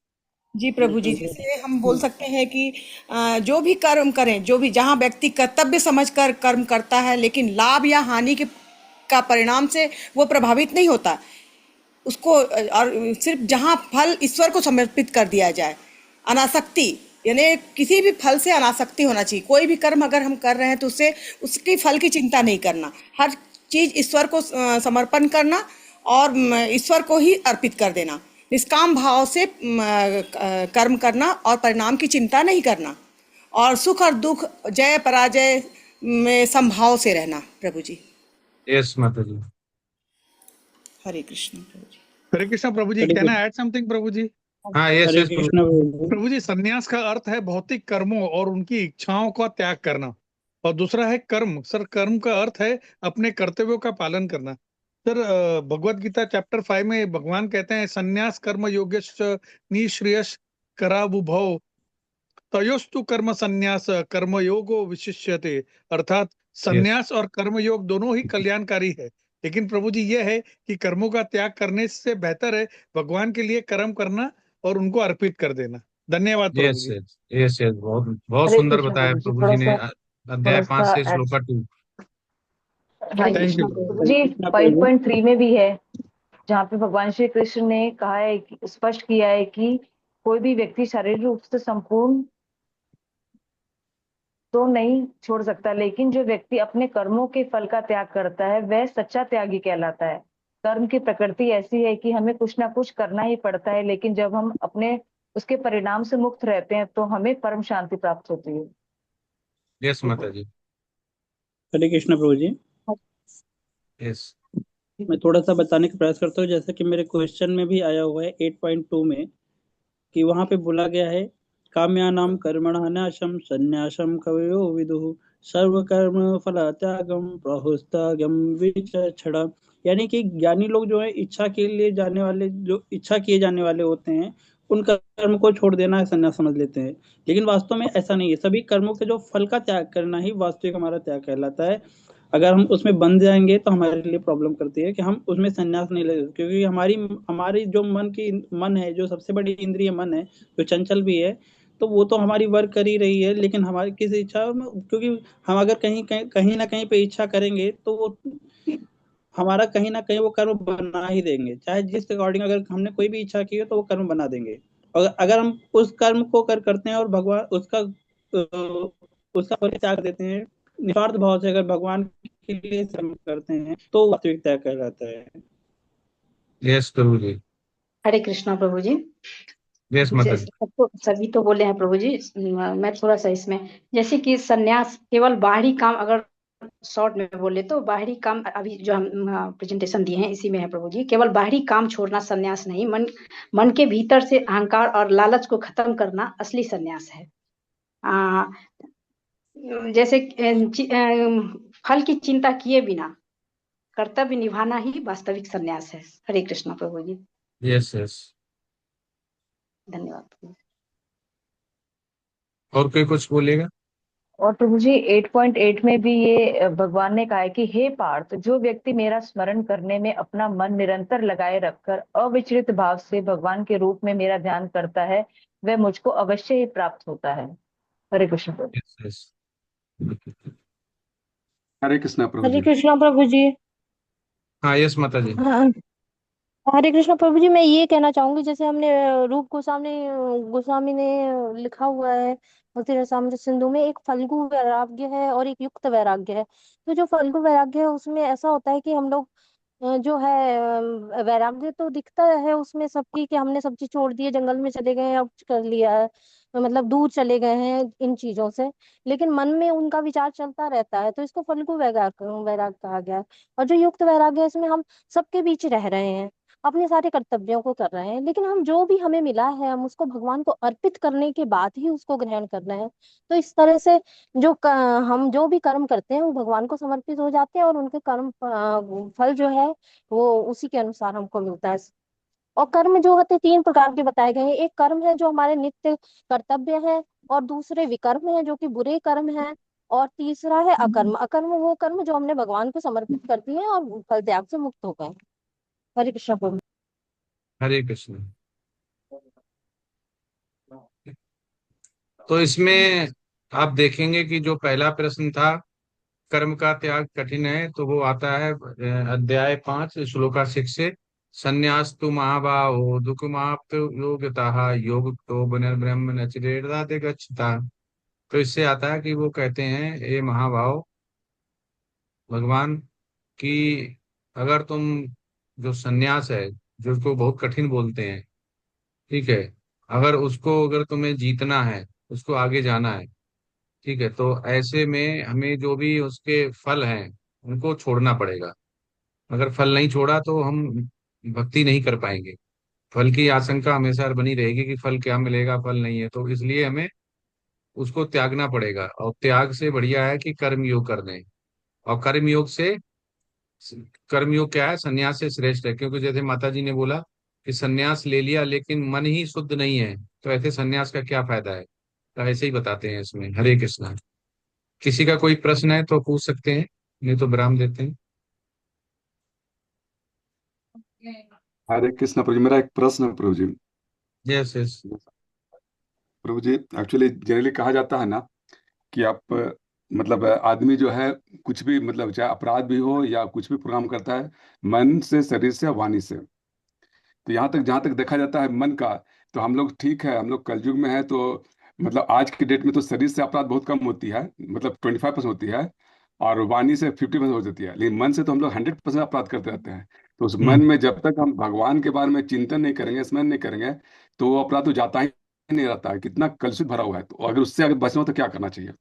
जी प्रभु जी। जैसे हम बोल सकते हैं कि जो भी कर्म करें, जो भी जहाँ व्यक्ति कर्तव्य समझकर कर्म करता है लेकिन लाभ या हानि का परिणाम से वो प्रभावित नहीं होता, उसको और सिर्फ जहाँ फल ईश्वर को समर्पित कर दिया जाए, अनासक्ति, यानी किसी भी फल से अनासक्ति होना चाहिए। कोई भी कर्म अगर हम कर रहे हैं तो उससे उसकी फल की चिंता नहीं करना, हर चीज ईश्वर को समर्पण करना और ईश्वर को ही अर्पित कर देना, निष्काम भाव से कर्म करना और परिणाम की चिंता नहीं करना, और सुख और दुख, जय पराजय में समभाव से रहना। प्रभु जी। यस माता जी। हरे कृष्ण प्रभु जी। हरे कृष्णा प्रभु जी। कैन आई ऐड समथिंग प्रभु जी? हाँ यस हरे यस कृष्णा प्रभु जी, संन्यास का अर्थ है भौतिक कर्मों और उनकी इच्छाओं का त्याग करना, और दूसरा है कर्म। सर, कर्म का अर्थ है अपने कर्तव्यों का पालन करना। सर, भगवत गीता चैप्टर 5 में भगवान कहते हैं संन्यास कर्म योगश्च निःश्रेयस करावुभौ तयोस्तु कर्म संन्यास कर्मयोगो विशिष्यते। अर्थात संन्यास और कर्मयोग दोनों ही कल्याणकारी है, लेकिन प्रभु जी ये है कि कर्मों का त्याग करने से बेहतर है भगवान के लिए कर्म करना और उनको अर्पित कर देना। धन्यवाद प्रभु यस जी। यस यस यस बहुत बहुत हरे सुंदर कृष्ण बताया प्रभु जी। प्रभु थोड़ा जी ने। सा अध्याय 5 से ऐड। श्लोका 2। Hare thank Krishna you. प्रभु जी। 5.3 में भी है, जहाँ पे भगवान श्री कृष्ण ने कहा है, स्पष्ट किया है कि कोई भी व्यक्ति शारीरिक रूप से संपूर्ण तो नहीं छोड़ सकता, लेकिन जो व्यक्ति अपने कर्मों के फल का त्याग करता है वह सच्चा त्यागी कहलाता है। कर्म की प्रकृति ऐसी है कि हमें कुछ ना कुछ करना ही पड़ता है, लेकिन जब हम अपने उसके परिणाम से मुक्त रहते हैं तो हमें परम शांति प्राप्त होती है। यस माता जी। हरे कृष्णा प्रभु जी। यस मैं थोड़ा सा बताने का प्रयास करता हूँ, जैसा कि मेरे क्वेश्चन में भी आया हुआ है 8.2 में, कि वहां पे बोला गया है काम्यानाम कर्मणानाशम संन्यासम कवयो विदुः सर्व कर्म फल त्यागम प्रहुस्त्यगम विचक्षणा। यानी कि ज्ञानी लोग जो है इच्छा किए जाने वाले होते हैं उन कर्म को छोड़ देना है संन्यास समझ लेते हैं, लेकिन वास्तव में ऐसा नहीं है। सभी कर्मों के जो फल का त्याग करना ही वास्तविक हमारा त्याग कहलाता है। अगर हम उसमें बंध जाएंगे तो हमारे लिए प्रॉब्लम करती है कि हम उसमें संन्यास नहीं ले सकते, क्योंकि हमारी हमारी जो मन है, जो सबसे बड़ी इंद्रिय मन है, जो चंचल भी है, तो वो तो हमारी वर्क कर ही रही है, लेकिन हमारी किसी इच्छा में, क्योंकि हम अगर कहीं ना कहीं पे इच्छा करेंगे तो वो हमारा कहीं ना कहीं वो कर्म बना ही देंगे, चाहे जिस अकॉर्डिंग अगर हमने कोई भी इच्छा की हो तो वो कर्म बना देंगे। और अगर हम उस कर्म को करते हैं और भगवान उसका फल त्याग देते हैं निस्वार्थ भाव से, अगर भगवान के लिए कर्म करते हैं तो वास्तविक त्याग कहलाता है। यस प्रभु जी। हरे कृष्णा प्रभु जी। यस माता जी। सबको सभी तो बोले हैं प्रभु जी, मैं थोड़ा सा इसमें, जैसे कि सन्यास केवल बाहरी काम, अगर शॉर्ट में बोले तो बाहरी काम अभी जो हम प्रेजेंटेशन दिए हैं इसी में है प्रभु जी। केवल बाहरी काम छोड़ना सन्यास नहीं, मन के भीतर से अहंकार और लालच को खत्म करना असली सन्यास है। जैसे फल की चिंता किए बिना कर्तव्य निभाना ही वास्तविक सन्यास है। हरे कृष्णा प्रभु जी। Yes yes. धन्यवाद। और कोई कुछ बोलेगा? और प्रभु जी 8.8 में भी ये भगवान ने कहा है कि हे पार्थ, जो व्यक्ति मेरा स्मरण करने में अपना मन निरंतर लगाए रखकर अविचलित भाव से भगवान के रूप में मेरा ध्यान करता है, वह मुझको अवश्य ही प्राप्त होता है। हरे कृष्ण प्रभु। Yes yes. हरे कृष्णा प्रभु हरे जी। कृष्णा प्रभु जी। हाँ यस माता जी। हाँ, हरे कृष्ण प्रभु जी। मैं ये कहना चाहूंगी, जैसे हमने रूप गोस्वामी ने लिखा हुआ है भक्ति रसामृत सिंधु में, एक फल्गु वैराग्य है और एक युक्त वैराग्य है। तो जो फल्गु वैराग्य है उसमें ऐसा होता है कि हम लोग जो है वैराग्य तो दिखता है उसमें सबकी, कि हमने सब चीज छोड़ दी है, जंगल में चले गए हैं, अब कुछ कर लिया है, मतलब दूर चले गए हैं इन चीजों से, लेकिन मन में उनका विचार चलता रहता है, तो इसको फल्गु वैराग कहा गया है। और जो युक्त वैराग्य है, इसमें हम सबके बीच रह रहे हैं, अपने सारे कर्तव्यों को कर रहे हैं, लेकिन हम जो भी हमें मिला है हम उसको भगवान को अर्पित करने के बाद ही उसको ग्रहण करना है। तो इस तरह से हम जो भी कर्म करते हैं वो भगवान को समर्पित हो जाते हैं, और उनके कर्म फल जो है वो उसी के अनुसार हमको मिलता है। और कर्म जो होते हैं 3 प्रकार के बताए गए हैं। एक कर्म है जो हमारे नित्य कर्तव्य है, और दूसरे विकर्म है जो कि बुरे कर्म है, और तीसरा है अकर्म। अकर्म वो कर्म जो हमने भगवान को समर्पित कर दिए हैं और फल त्याग से मुक्त हो गए। हरे कृष्ण प्रभु। हरे कृष्ण। तो इसमें आप देखेंगे कि जो पहला प्रश्न था, कर्म का त्याग कठिन है, तो वो आता है अध्याय 5 श्लोका 6 से। संन्यास तु महाबाहो दुख माप्त योग्यता योग तो ब्रह्म नचिरेदाते गच्छता। तो इससे आता है कि वो कहते हैं, ये महाभाव भगवान की, अगर तुम, जो संन्यास है, जो उसको बहुत कठिन बोलते हैं, ठीक है, अगर तुम्हें जीतना है, उसको आगे जाना है, ठीक है, तो ऐसे में हमें जो भी उसके फल हैं उनको छोड़ना पड़ेगा। अगर फल नहीं छोड़ा तो हम भक्ति नहीं कर पाएंगे। फल की आशंका हमेशा बनी रहेगी कि फल क्या मिलेगा, फल नहीं है, तो इसलिए हमें उसको त्यागना पड़ेगा। और त्याग से बढ़िया है कि कर्म योग कर दें। और कर्म योग क्या है? संन्यास से श्रेष्ठ है, क्योंकि जैसे माता जी ने बोला कि संन्यास ले लिया लेकिन मन ही शुद्ध नहीं है, तो ऐसे संन्यास का क्या फायदा है। तो ऐसे ही बताते हैं इसमें। हरे कृष्णा। किसी का कोई प्रश्न है तो पूछ सकते हैं, नहीं तो विराम देते हैं। हरे कृष्णा प्रभु जी। मेरा एक प्रश्न है प्रभु जी। Yes yes. प्रभु जी, एक्चुअली जनरली कहा जाता है ना कि आप मतलब आदमी जो है कुछ भी, मतलब चाहे अपराध भी हो या कुछ भी प्रोग्राम करता है मन से, शरीर से, वाणी से। तो यहाँ तक, जहाँ तक देखा जाता है मन का, तो हम लोग ठीक है, हम लोग कलयुग में है, तो मतलब आज की डेट में तो शरीर से अपराध बहुत कम होती है, मतलब 25% होती है, और वाणी से 50% हो जाती है, लेकिन मन से तो हम लोग 100% अपराध करते रहते हैं। तो उस मन में जब तक हम भगवान के बारे में चिंतन नहीं करेंगे, स्मरण नहीं करेंगे, तो वो अपराध तो जाता ही नहीं रहता है। कितना कलुषित भरा हुआ है। तो अगर उससे अगर बचना हो तो क्या करना चाहिए?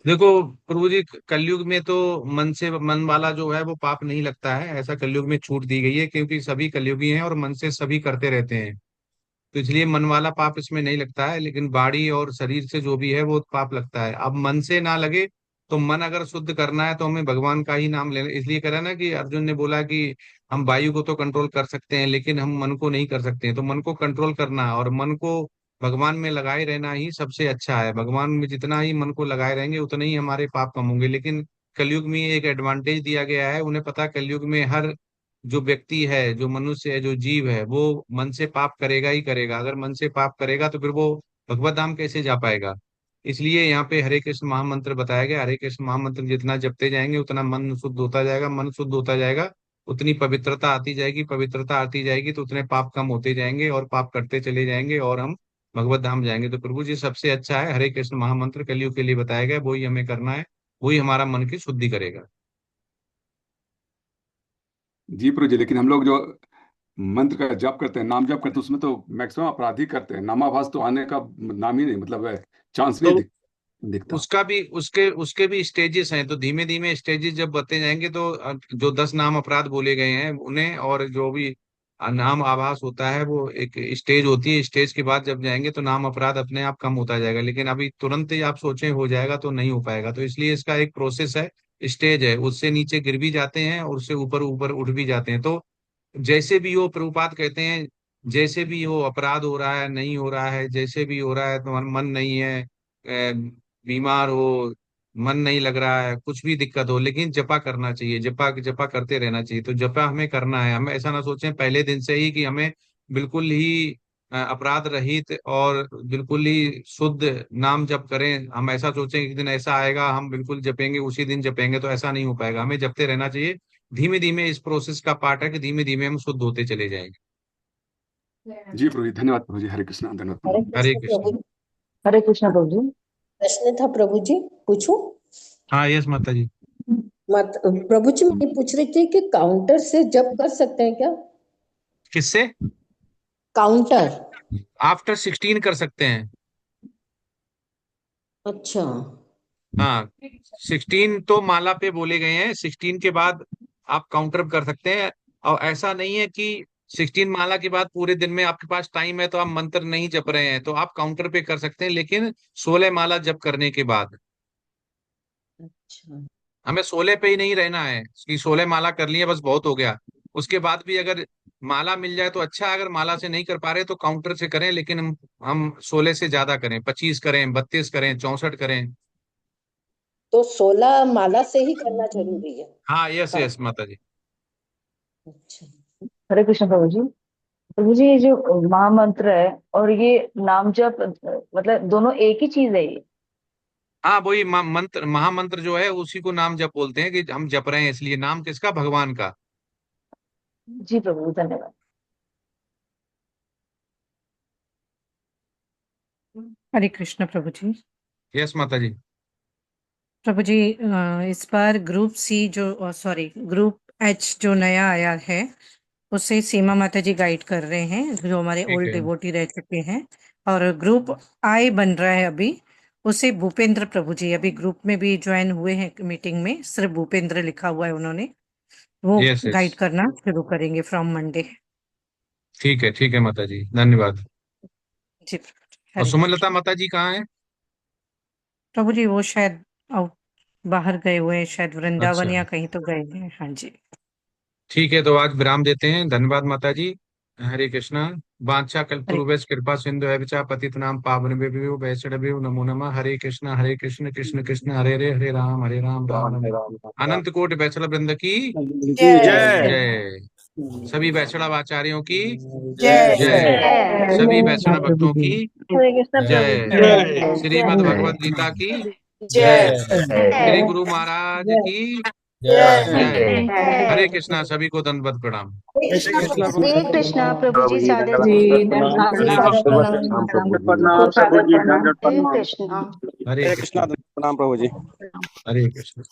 देखो प्रभु जी, कलयुग में तो मन वाला जो है वो पाप नहीं लगता है, ऐसा कलयुग में छूट दी गई है, क्योंकि सभी कलयुगी हैं और मन से सभी करते रहते हैं। तो इसलिए मन वाला पाप इसमें नहीं लगता है, लेकिन बाड़ी और शरीर से जो भी है वो पाप लगता है। अब मन से ना लगे तो मन अगर शुद्ध करना है तो हमें भगवान का ही नाम लेना। इसलिए कह रहा ना कि अर्जुन ने बोला कि हम वायु को तो कंट्रोल कर सकते हैं लेकिन हम मन को नहीं कर सकते हैं। तो मन को कंट्रोल करना और मन को भगवान में लगाए रहना ही सबसे अच्छा है। भगवान में जितना ही मन को लगाए रहेंगे उतना ही हमारे पाप कम होंगे। लेकिन कलयुग में एक एडवांटेज दिया गया है, उन्हें पता है कलयुग में हर जो व्यक्ति है, जो मनुष्य है, जो जीव है, वो मन से पाप करेगा ही करेगा। अगर मन से पाप करेगा तो फिर वो भगवत धाम कैसे जा पाएगा। इसलिए यहाँ पे हरे कृष्ण महामंत्र बताया गया। हरे कृष्ण महामंत्र जितना जपते जाएंगे उतना मन शुद्ध होता जाएगा। मन शुद्ध होता जाएगा उतनी पवित्रता आती जाएगी। पवित्रता आती जाएगी तो उतने पाप कम होते जाएंगे और पाप करते चले जाएंगे और हम भगवत धाम जाएंगे। तो प्रभु जी सबसे अच्छा है हरे कृष्ण महामंत्र कलयुग के लिए बताया गया, वही हमें करना है, वही हमारा मन की शुद्धि करेगा। जी प्रभु जी, लेकिन हम लोग जो मंत्र का जप करते हैं, नाम जप करते हैं, उसमें तो मैक्सिमम अपराधी करते हैं। नामाभास तो आने का नाम ही नहीं, मतलब है चांस नहीं तो दिखता। उसका भी उसके भी स्टेजेस हैं। तो धीमे धीमे स्टेजेस जब बढ़ते जाएंगे तो जो 10 नाम अपराध बोले गए हैं उन्हें, और जो भी नाम आभास होता है वो एक स्टेज होती है। स्टेज के बाद जब जाएंगे तो नाम अपराध अपने आप कम होता जाएगा। लेकिन अभी तुरंत ही आप सोचें हो जाएगा तो नहीं हो पाएगा। तो इसलिए इसका एक प्रोसेस है, स्टेज है। उससे नीचे गिर भी जाते हैं और उससे ऊपर ऊपर उठ भी जाते हैं। तो जैसे भी हो, प्रभुपाद कहते हैं जैसे भी हो, अपराध हो रहा है नहीं हो रहा है, जैसे भी हो रहा है, तुम्हारा मन नहीं है, बीमार हो, मन नहीं लग रहा है, कुछ भी दिक्कत हो, लेकिन जपा करना चाहिए। जपा जपा करते रहना चाहिए। तो जपा हमें करना है। हमें ऐसा ना सोचें पहले दिन से ही कि हमें बिल्कुल ही अपराध रहित और बिल्कुल ही शुद्ध नाम जप करें। हम ऐसा सोचें एक दिन ऐसा आएगा हम बिल्कुल जपेंगे, उसी दिन जपेंगे, तो ऐसा नहीं हो पाएगा। हमें जपते रहना चाहिए। धीमे धीमे इस प्रोसेस का पार्ट है कि धीमे धीमे हम शुद्ध होते चले जाएंगे। जी प्रभु जी, धन्यवाद प्रभु जी। हरे कृष्ण, धन्यवाद। हरे कृष्ण। हरे कृष्ण प्रभु जी। प्रश्न था प्रभु जी, पूछूं? हाँ यस माता जी। प्रभु जी मैं पूछ रही थी कि काउंटर से जप कर सकते हैं क्या? किससे? काउंटर आफ्टर 16 कर सकते हैं। अच्छा। हाँ 16 तो माला पे बोले गए हैं। 16 के बाद आप काउंटर कर सकते हैं। और ऐसा नहीं है कि 16 माला के बाद पूरे दिन में आपके पास टाइम है तो आप मंत्र नहीं जप रहे हैं तो आप काउंटर पे कर सकते हैं, लेकिन 16 माला जप करने के बाद। अच्छा। हमें 16 पे ही नहीं रहना है कि 16 माला कर लिए बस बहुत हो गया। उसके बाद भी अगर माला मिल जाए तो अच्छा, अगर माला से नहीं कर पा रहे तो काउंटर से करें, लेकिन हम 16 से ज्यादा करें, 25 करें, 32 करें, 64 करें। तो 16 माला से ही करना जरूरी है? हाँ यस यस माता जी। अच्छा। हरे कृष्ण प्रभु जी। प्रभु जी, ये जो महामंत्र है और ये नाम जप, मतलब दोनों एक ही चीज है ये? हाँ वही मंत्र, महामंत्र जो है उसी को नाम जप बोलते हैं कि हम जप रहे हैं। इसलिए नाम किसका? भगवान का। जी प्रभु, धन्यवाद। हरे कृष्ण प्रभु जी। यस माता जी। प्रभु जी इस बार ग्रुप सी जो सॉरी ग्रुप एच जो नया आया है उसे सीमा माता जी गाइड कर रहे हैं, जो हमारे ठीक ओल्ड है। डिवोटी रह चुके हैं। और ग्रुप आई बन रहा है अभी, उसे भूपेंद्र प्रभु जी अभी ग्रुप में भी ज्वाइन हुए हैं मीटिंग में, सिर्फ भूपेंद्र लिखा हुआ है उन्होंने, वो यस यस गाइड करना शुरू करेंगे फ्रॉम मंडे। ठीक है माता जी, धन्यवाद। जी और हरे सुमनलता माता जी कहाँ है? प्रभु जी, वो शायद आउट बाहर गए हुए हैं, शायद वृंदावन अच्छा या कहीं तो गए हैं। हाँ जी। ठीक है, तो आज विराम देते हैं। धन्यवाद माता जी। हरे कृष्णा। वांछा हरे कल्पतरुभ्यश्च कृपा सिंधु एवं पतितनां पावनेभ्यो वैष्णवेभ्यो नमो नमः। हरे कृष्ण कृष्ण कृष्ण हरे राम राम राम। अनंत कोटि वैष्णव वृंद की जय। जय। सभी वैष्णव आचार्यों की जय। जय। सभी वैष्णव प्रभु भक्तों जी। की हरे कृष्ण प्रभु जय। जी। जय। श्रीमद् भगवद गीता की जय। जय। श्री गुरु महाराज की जय। जय। हरे कृष्णा। सभी को दंडवत प्रणाम। हरे कृष्णा प्रभु हरे जी। कृष्णा प्रभु प्रभु जी, जी, सादर दंडवत जी, प्रणाम। हरे सादर कृष्ण। प्रणाम, प्रभु जी। को सादर प्रणाम। हरे हरे कृष्णा। कृष्णा प्रभु जी। हरे कृष्ण।